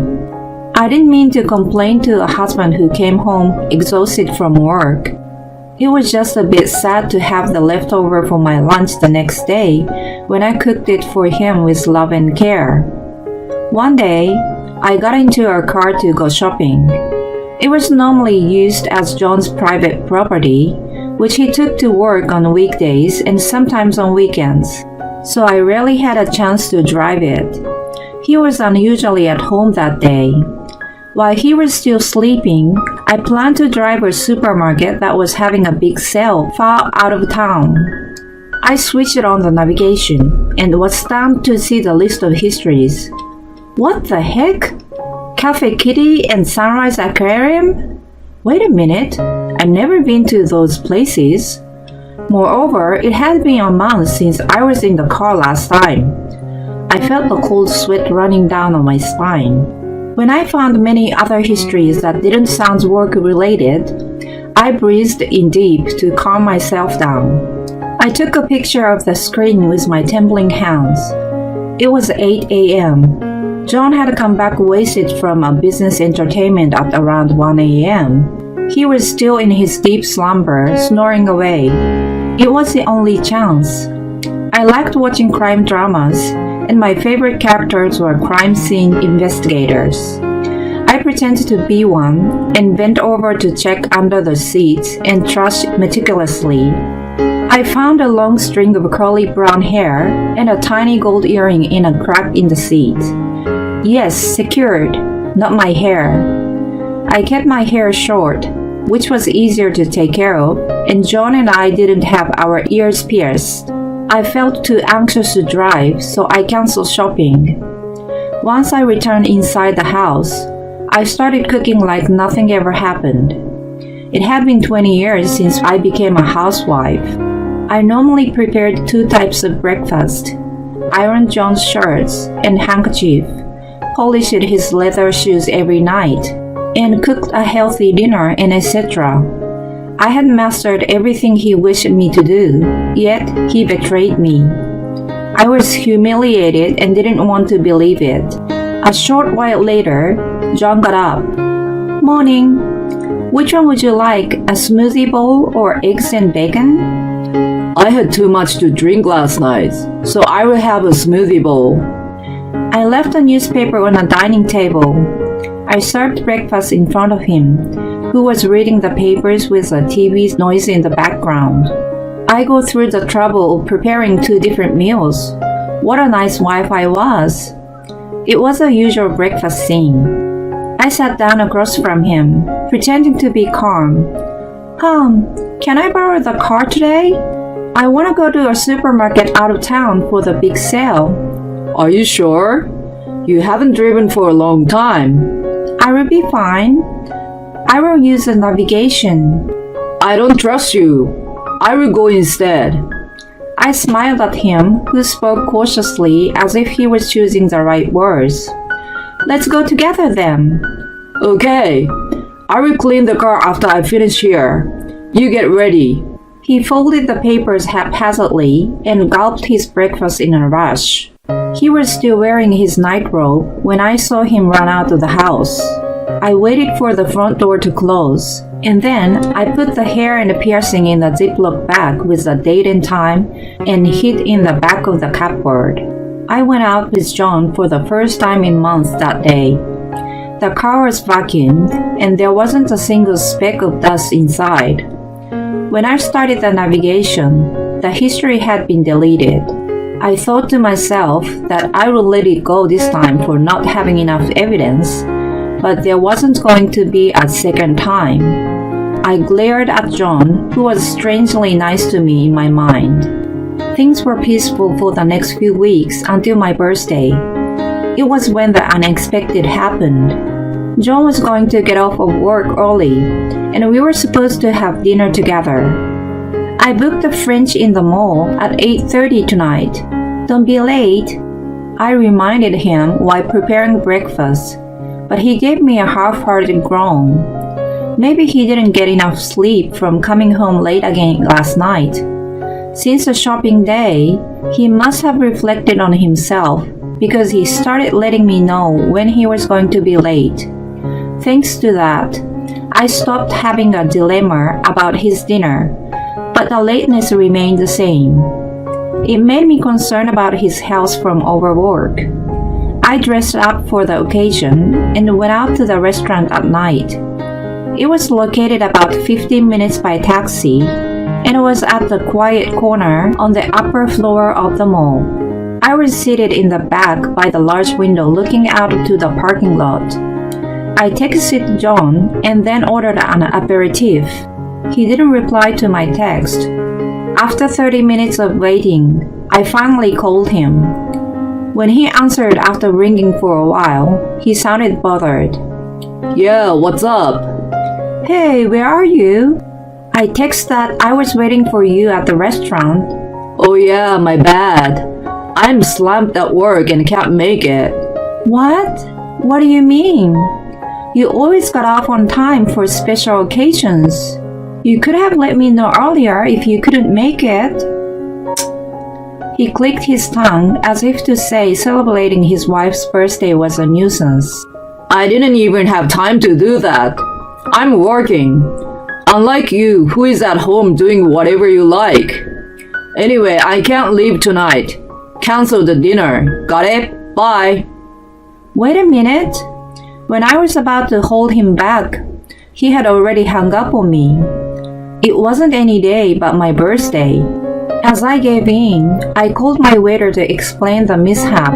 S5: I didn't mean to complain to a husband who came home exhausted from work. It was just a bit sad to have the leftover for my lunch the next day when I cooked it for him with love and care. One day, I got into our car to go shopping. It was normally used as John's private property, which he took to work on weekdays and sometimes on weekends, so I rarely had a chance to drive it. He was unusually at home that day. While he was still sleeping, I planned to drive a supermarket that was having a big sale far out of town. I switched on the navigation and was stunned to see the list of histories. What the heck? Cafe Kitty and Sunrise Aquarium? Wait a minute, I've never been to those places. Moreover, it had been a month since I was in the car last time. I felt the cold sweat running down on my spine. When I found many other histories that didn't sound work-related, I breathed in deep to calm myself down. I took a picture of the screen with my trembling hands. It was 8 a.m. John had come back wasted from a business entertainment at around 1 a.m. He was still in his deep slumber, snoring away. It was the only chance. I liked watching crime dramas, and my favorite characters were crime scene investigators. I pretended to be one and bent over to check under the seats and trash meticulously. I found a long string of curly brown hair and a tiny gold earring in a crack in the seat. Yes, secured, not my hair. I kept my hair short, which was easier to take care of, and John and I didn't have our ears pierced. I felt too anxious to drive, so I canceled shopping. Once I returned inside the house, I started cooking like nothing ever happened. It had been 20 years since I became a housewife. I normally prepared 2 types of breakfast: ironed John's shirts and handkerchief, polished his leather shoes every night, and cooked a healthy dinner and etc. I had mastered everything he wished me to do, yet he betrayed me. I was humiliated and didn't want to believe it. A short while later, John got up. "Morning. Which one would you like, a smoothie bowl or eggs and bacon?" "I had too much to drink last night, so I will have a smoothie bowl." I left a newspaper on a dining table. I served breakfast in front of him, who was reading the papers with a TV noise in the background. I go through the trouble of preparing 2 different meals. What a nice wife I was. It was a usual breakfast scene. I sat down across from him, pretending to be calm. Can I borrow the car today? I want to go to a supermarket out of town for the big sale." "Are you sure? You haven't driven for a long time." "I will be fine. I will use the navigation." "I don't trust you. I will go instead." I smiled at him, who spoke cautiously as if he was choosing the right words. "Let's go together then." "Okay. I will clean the car after I finish here. You get ready." He folded the papers haphazardly and gulped his breakfast in a rush. He was still wearing his nightrobe when I saw him run out of the house. I waited for the front door to close, and then I put the hair and the piercing in a Ziploc bag with the date and time and hid in the back of the cupboard. I went out with John for the first time in months that day. The car was vacuumed, and there wasn't a single speck of dust inside. When I started the navigation, the history had been deleted. I thought to myself that I would let it go this time for not having enough evidence, but there wasn't going to be a second time. I glared at John, who was strangely nice to me in my mind. Things were peaceful for the next few weeks until my birthday. It was when the unexpected happened. John was going to get off of work early, and we were supposed to have dinner together. I booked a French in the mall at 8:30 tonight. Don't be late, I reminded him while preparing breakfast, but he gave me a half-hearted groan. Maybe he didn't get enough sleep from coming home late again last night. Since the shopping day, he must have reflected on himself because he started letting me know when he was going to be late. Thanks to that, I stopped having a dilemma about his dinner, but the lateness remained the same. It made me concerned about his health from overwork. I dressed up for the occasion and went out to the restaurant at night. It was located about 15 minutes by taxi, and it was at the quiet corner on the upper floor of the mall. I was seated in the back by the large window looking out to the parking lot. I texted John and then ordered an aperitif. He didn't reply to my text. After 30 minutes of waiting, I finally called him. When he answered after ringing for a while, he sounded bothered.
S2: Yeah, what's up?
S5: Hey, where are you? I texted that I was waiting for you at the restaurant.
S2: Oh yeah, my bad. I'm slumped at work and can't make it.
S5: What? What do you mean? You always got off on time for special occasions. You could have let me know earlier if you couldn't make it. He clicked his tongue as if to say celebrating his wife's birthday was a nuisance.
S2: I didn't even have time to do that. I'm working. Unlike you, who is at home doing whatever you like. Anyway, I can't leave tonight. Cancel the dinner. Got it? Bye.
S5: Wait a minute. When I was about to hold him back, he had already hung up on me. It wasn't any day but my birthday. As I gave in, I called my waiter to explain the mishap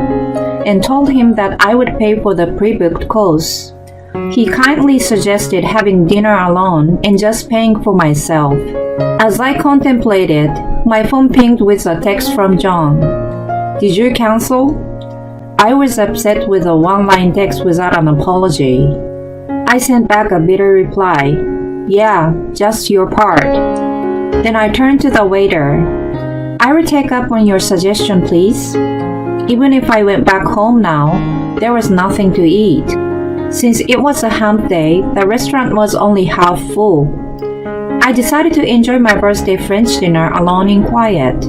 S5: and told him that I would pay for the pre-booked course. He kindly suggested having dinner alone and just paying for myself. As I contemplated, my phone pinged with a text from John. Did you cancel? I was upset with a one-line text without an apology. I sent back a bitter reply. Yeah, just your part. Then I turned to the waiter. I will take up on your suggestion, please. Even if I went back home now, there was nothing to eat. Since it was a hump day, the restaurant was only half full. I decided to enjoy my birthday French dinner alone in quiet.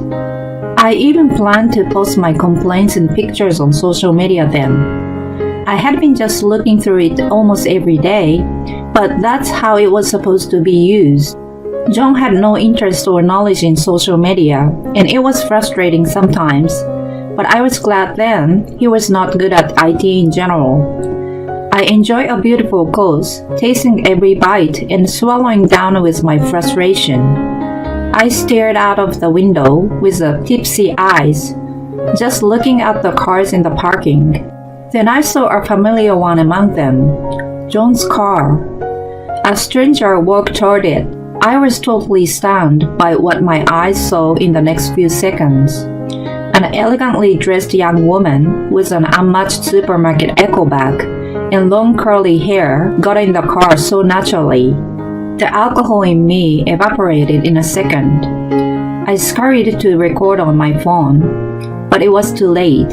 S5: I even planned to post my complaints and pictures on social media then. I had been just looking through it almost every day, but that's how it was supposed to be used. John had no interest or knowledge in social media, and it was frustrating sometimes, but I was glad then he was not good at IT in general. I enjoyed a beautiful course, tasting every bite and swallowing down with my frustration. I stared out of the window with tipsy eyes, just looking at the cars in the parking. Then I saw a familiar one among them, John's car. A stranger walked toward it. I was totally stunned by what my eyes saw in the next few seconds. An elegantly dressed young woman with an unmatched supermarket echo bag and long curly hair got in the car so naturally. The alcohol in me evaporated in a second. I scurried to record on my phone, but it was too late.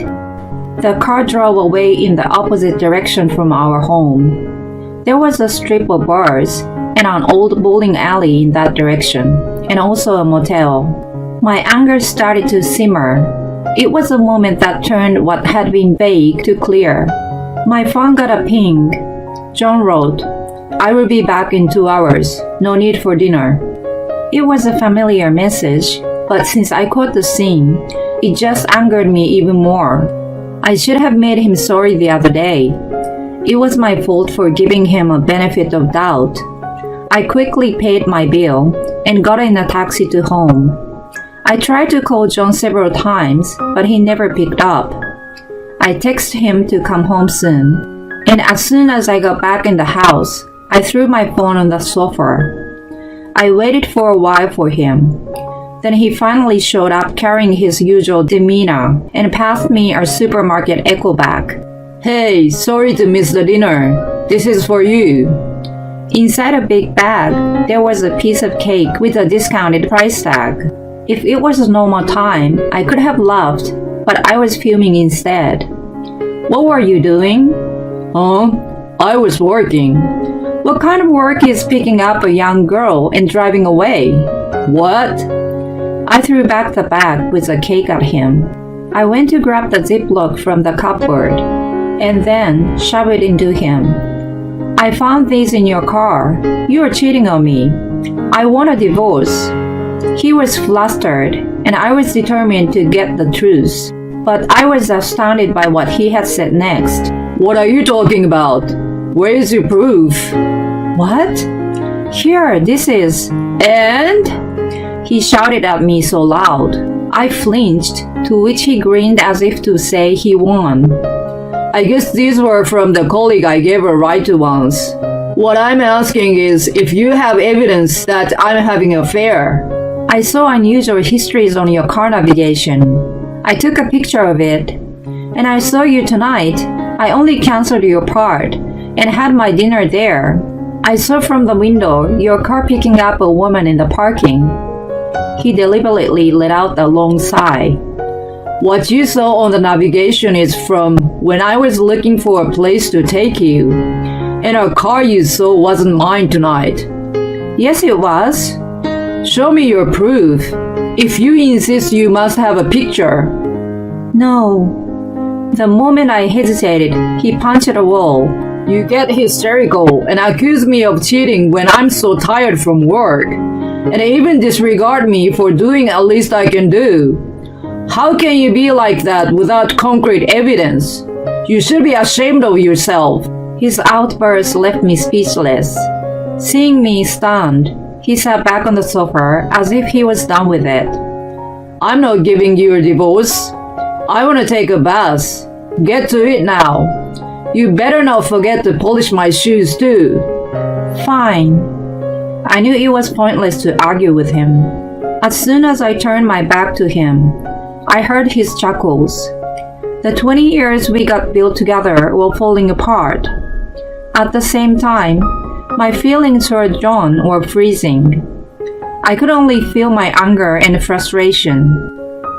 S5: The car drove away in the opposite direction from our home. There was a strip of bars and an old bowling alley in that direction, and also a motel. My anger started to simmer. It was a moment that turned what had been vague to clear. My phone got a ping. John wrote, I will be back in 2 hours. No need for dinner. It was a familiar message, but since I caught the scene, it just angered me even more. I should have made him sorry the other day. It was my fault for giving him a benefit of doubt. I quickly paid my bill and got in a taxi to home. I tried to call John several times, but he never picked up. I texted him to come home soon, and as soon as I got back in the house, I threw my phone on the sofa. I waited for a while for him. Then he finally showed up carrying his usual demeanor and passed me a supermarket echo bag.
S2: Hey, sorry to miss the dinner.
S5: This is for you." Inside a big bag, there was a piece of cake with a discounted price tag. If it was a normal time, I could have laughed, but I was fuming instead. "What were you doing?" I was working." "What kind of work is picking up a young girl and driving away?" "What?" I threw back the bag with the cake at him. I went to grab the Ziploc from the cupboard and then shove it into him. "I found these in your car. You are cheating on me. I want a divorce." He was flustered, and I was determined to get the truth. But I was astounded by what he had said next. "What are you talking about? Where is your proof?" "What?" "Here, this is." "And?" He shouted at me so loud. I flinched, to which he grinned as if to say he won. "I guess these were from the colleague I gave a ride to once. What I'm asking is if you have evidence that I'm having an affair." "I saw unusual histories on your car navigation. I took a picture of it. And I saw you tonight. I only canceled your part and had my dinner there. I saw from the window your car picking up a woman in the parking." He deliberately let out a long sigh. "What you saw on the navigation is from when I was looking for a place to take you. And our car you saw wasn't mine tonight." "Yes, it was." "Show me your proof. If you insist, you must have a picture." "No." The moment I hesitated, he punched a wall. "You get hysterical and accuse me of cheating when I'm so tired from work, and even disregard me for doing the least I can do. How can you be like that without concrete evidence? You should be ashamed of yourself." His outburst left me speechless. Seeing me stunned, he sat back on the sofa as if he was done with it. "I'm not giving you a divorce. I want to take a bath. Get to it now. You better not forget to polish my shoes too." "Fine." I knew it was pointless to argue with him. As soon as I turned my back to him, I heard his chuckles. The 20 years we got built together were falling apart. At the same time, my feelings toward John were freezing. I could only feel my anger and frustration.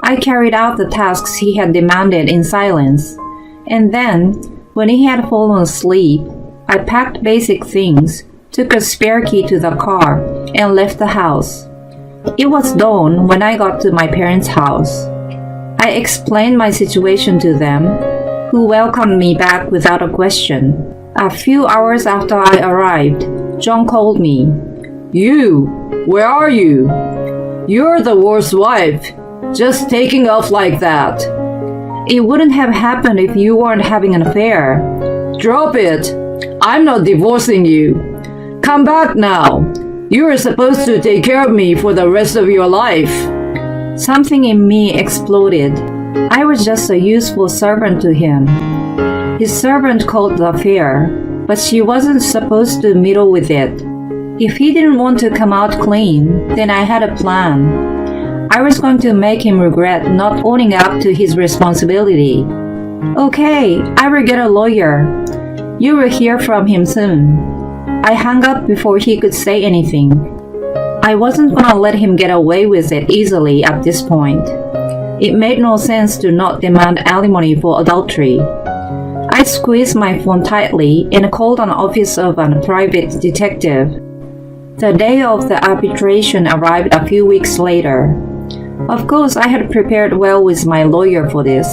S5: I carried out the tasks he had demanded in silence, and then, when he had fallen asleep, I packed basic things, took a spare key to the car, and left the house. It was dawn when I got to my parents' house. I explained my situation to them, who welcomed me back without a question. A few hours after I arrived, John called me. "You, where are you? You're the worst wife, just taking off like that. It wouldn't have happened if you weren't having an affair. Drop it. I'm not divorcing you. Come back now. You are supposed to take care of me for the rest of your life." Something in me exploded. I was just a useful servant to him. His servant called the affair, but she wasn't supposed to meddle with it. If he didn't want to come out clean, then I had a plan. I was going to make him regret not owning up to his responsibility. "Okay, I will get a lawyer. You will hear from him soon." I hung up before he could say anything. I wasn't gonna let him get away with it easily at this point. It made no sense to not demand alimony for adultery. I squeezed my phone tightly and called an office of a private detective. The day of the arbitration arrived a few weeks later. Of course, I had prepared well with my lawyer for this.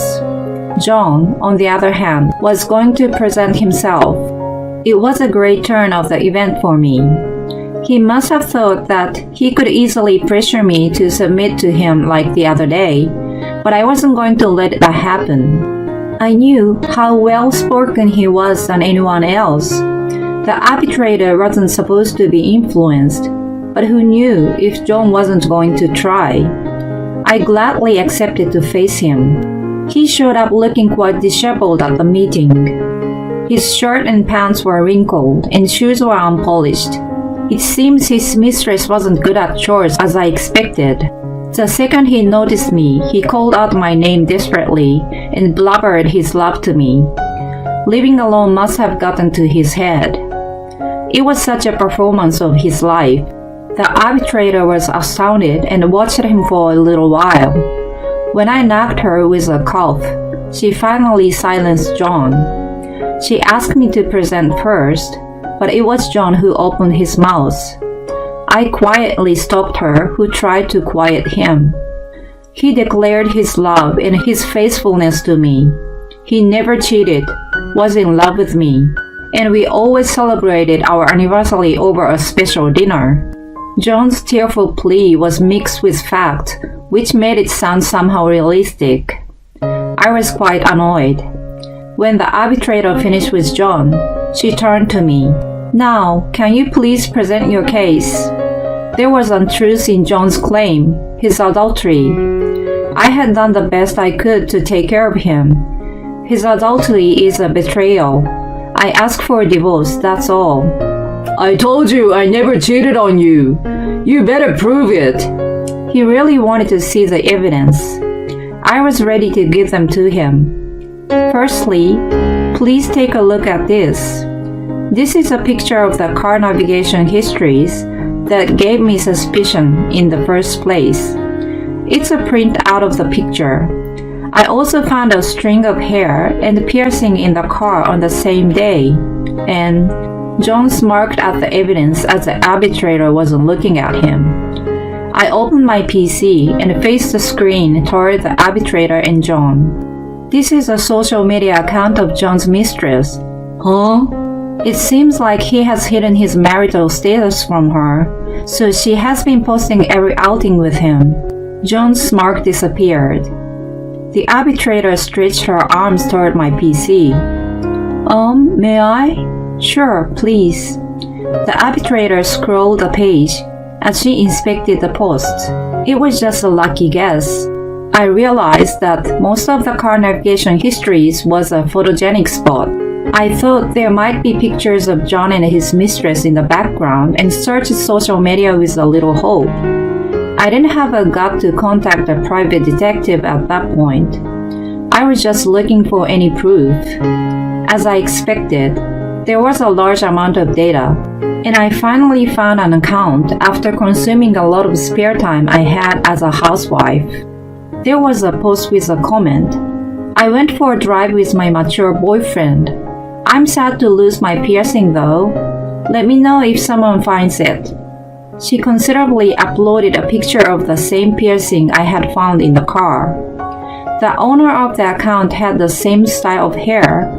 S5: John, on the other hand, was going to present himself. It was a great turn of the event for me. He must have thought that he could easily pressure me to submit to him like the other day, but I wasn't going to let that happen. I knew how well-spoken he was than anyone else. The arbitrator wasn't supposed to be influenced, but who knew if John wasn't going to try? I gladly accepted to face him. He showed up looking quite disheveled at the meeting. His shirt and pants were wrinkled, and shoes were unpolished. It seems his mistress wasn't good at chores as I expected. The second he noticed me, he called out my name desperately and blubbered his love to me. Living alone must have gotten to his head. It was such a performance of his life. The arbitrator was astounded and watched him for a little while. When I knocked her with a cough, she finally silenced John. She asked me to present first, but it was John who opened his mouth. I quietly stopped her, who tried to quiet him. He declared his love and his faithfulness to me. He never cheated, was in love with me, and we always celebrated our anniversary over a special dinner. John's tearful plea was mixed with fact, which made it sound somehow realistic. I was quite annoyed. When the arbitrator finished with John, she turned to me. Now, can you please present your case? There was untruth in John's claim, his adultery. I had done the best I could to take care of him. His adultery is a betrayal. I asked for a divorce, that's all. I told you I never cheated on you. You better prove it. He really wanted to see the evidence. I was ready to give them to him. Firstly, please take a look at this. This is a picture of the car navigation histories that gave me suspicion in the first place. It's a print out of the picture. I also found a string of hair and piercing in the car on the same day, and John smirked at the evidence as the arbitrator wasn't looking at him. I opened my PC and faced the screen toward the arbitrator and John. This is a social media account of John's mistress. Huh? It seems like he has hidden his marital status from her, so she has been posting every outing with him. John's smirk disappeared. The arbitrator stretched her arms toward my PC. May I? Sure, please. The arbitrator scrolled the page as she inspected the posts. It was just a lucky guess. I realized that most of the car navigation histories was a photogenic spot. I thought there might be pictures of John and his mistress in the background and searched social media with a little hope. I didn't have a gut to contact a private detective at that point. I was just looking for any proof. As I expected, there was a large amount of data, and I finally found an account after consuming a lot of spare time I had as a housewife. There was a post with a comment. I went for a drive with my mature boyfriend. I'm sad to lose my piercing though. Let me know if someone finds it. She considerately uploaded a picture of the same piercing I had found in the car. The owner of the account had the same style of hair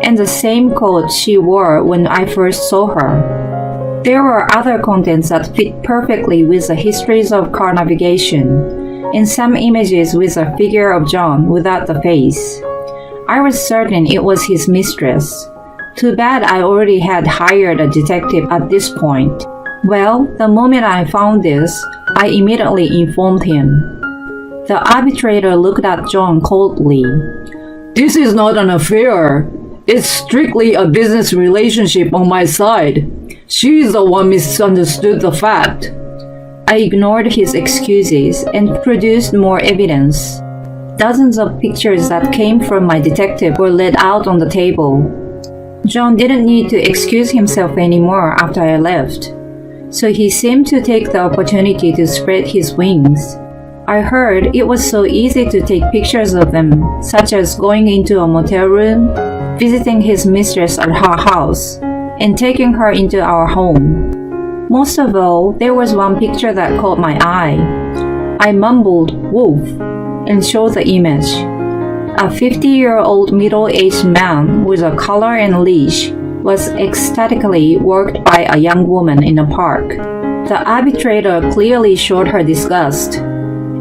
S5: and the same coat she wore when I first saw her. There were other contents that fit perfectly with the histories of car navigation, and some images with a figure of John without the face. I was certain it was his mistress. Too bad I already had hired a detective at this point. Well, the moment I found this, I immediately informed him. The arbitrator looked at John coldly. This is not an affair. It's strictly a business relationship on my side. She's the one misunderstood the fact. I ignored his excuses and produced more evidence. Dozens of pictures that came from my detective were laid out on the table. John didn't need to excuse himself anymore after I left, so he seemed to take the opportunity to spread his wings. I heard it was so easy to take pictures of them, such as going into a motel room, visiting his mistress at her house, and taking her into our home. Most of all, there was one picture that caught my eye. I mumbled, "Wolf," and showed the image. A 50-year-old middle-aged man with a collar and leash was ecstatically worked by a young woman in a park. The arbitrator clearly showed her disgust.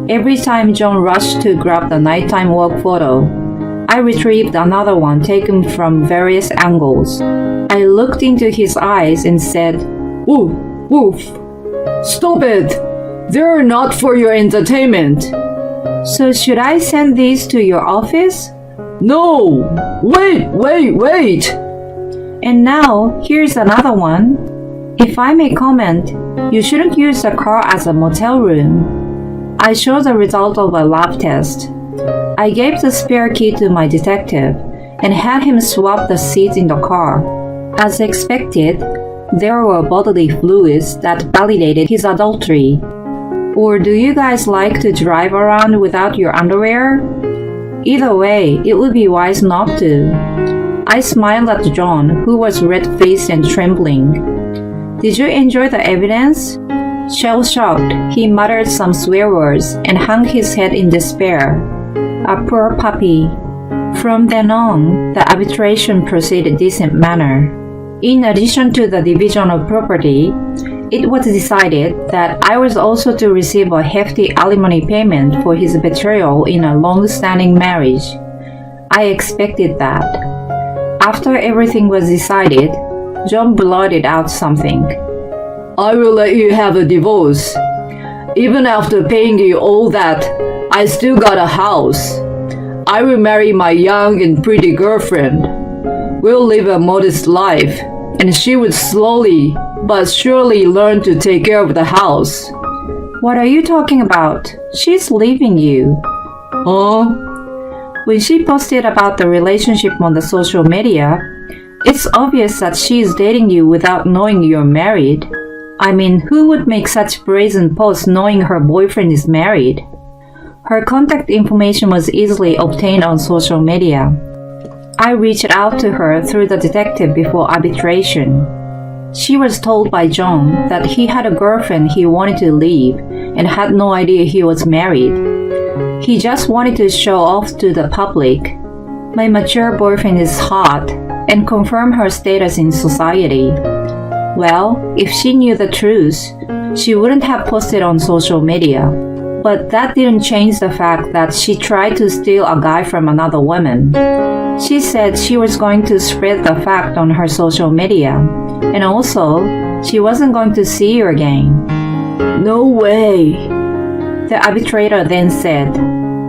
S5: Every time John rushed to grab the nighttime walk photo, I retrieved another one taken from various angles. I looked into his eyes and said, "Wolf, Wolf, stop it! They're not for your entertainment." So should I send these to your office? No! Wait! And now, here's another one. If I may comment, you shouldn't use the car as a motel room. I showed the result of a lab test. I gave the spare key to my detective, and had him swap the seats in the car. As expected, there were bodily fluids that validated his adultery. Or do you guys like to drive around without your underwear? Either way, it would be wise not to. I smiled at John, who was red-faced and trembling. Did you enjoy the evidence? Shell-shocked, he muttered some swear words and hung his head in despair. A poor puppy. From then on, the arbitration proceeded in a decent manner. In addition to the division of property, it was decided that I was also to receive a hefty alimony payment for his betrayal in a long-standing marriage. I expected that. After everything was decided, John blurted out something. I will let you have a divorce. Even after paying you all that, I still got a house. I will marry my young and pretty girlfriend. We'll live a modest life, and she would slowly but surely learn to take care of the house. What are you talking about? She's leaving you. Huh? When she posted about the relationship on the social media, it's obvious that she is dating you without knowing you're married. I mean, who would make such brazen posts knowing her boyfriend is married? Her contact information was easily obtained on social media. I reached out to her through the detective before arbitration. She was told by John that he had a girlfriend he wanted to leave and had no idea he was married. He just wanted to show off to the public. My mature boyfriend is hot and confirm her status in society. Well, if she knew the truth, she wouldn't have posted on social media. But that didn't change the fact that she tried to steal a guy from another woman. She said she was going to spread the fact on her social media, and also, she wasn't going to see you again. No way! The arbitrator then said,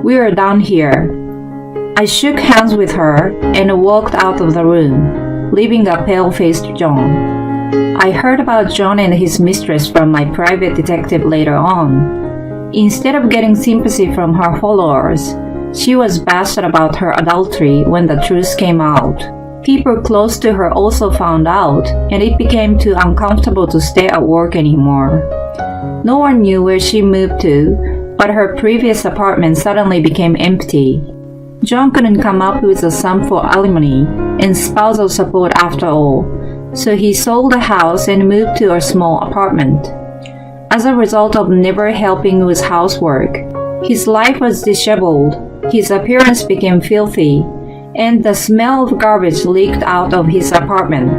S5: We are done here. I shook hands with her and walked out of the room, leaving a pale-faced John. I heard about John and his mistress from my private detective later on. Instead of getting sympathy from her followers, she was bashed about her adultery when the truth came out. People close to her also found out, and it became too uncomfortable to stay at work anymore. No one knew where she moved to, but her previous apartment suddenly became empty. John couldn't come up with a sum for alimony and spousal support after all, so he sold the house and moved to a small apartment. As a result of never helping with housework, his life was disheveled, his appearance became filthy, and the smell of garbage leaked out of his apartment.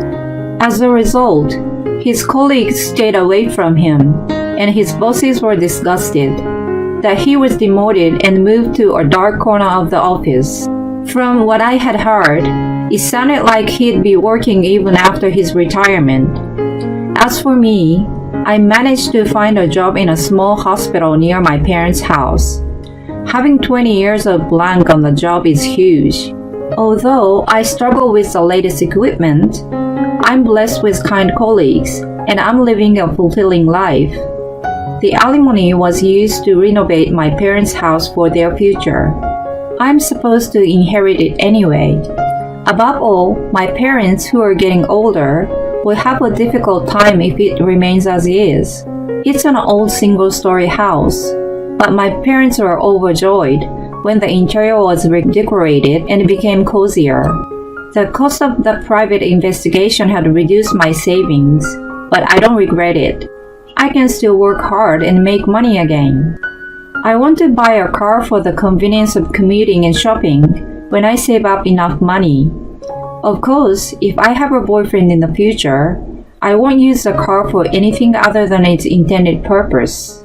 S5: As a result, his colleagues stayed away from him, and his bosses were disgusted that he was demoted and moved to a dark corner of the office. From what I had heard, it sounded like he'd be working even after his retirement. As for me, I managed to find a job in a small hospital near my parents' house. Having 20 years of blank on the job is huge. Although I struggle with the latest equipment, I'm blessed with kind colleagues, and I'm living a fulfilling life. The alimony was used to renovate my parents' house for their future. I'm supposed to inherit it anyway. Above all, my parents, who are getting older, will have a difficult time if it remains as is. It's an old single-story house, but my parents were overjoyed when the interior was redecorated and became cozier. The cost of the private investigation had reduced my savings, but I don't regret it. I can still work hard and make money again. I want to buy a car for the convenience of commuting and shopping when I save up enough money. Of course, if I have a boyfriend in the future, I won't use the car for anything other than its intended purpose.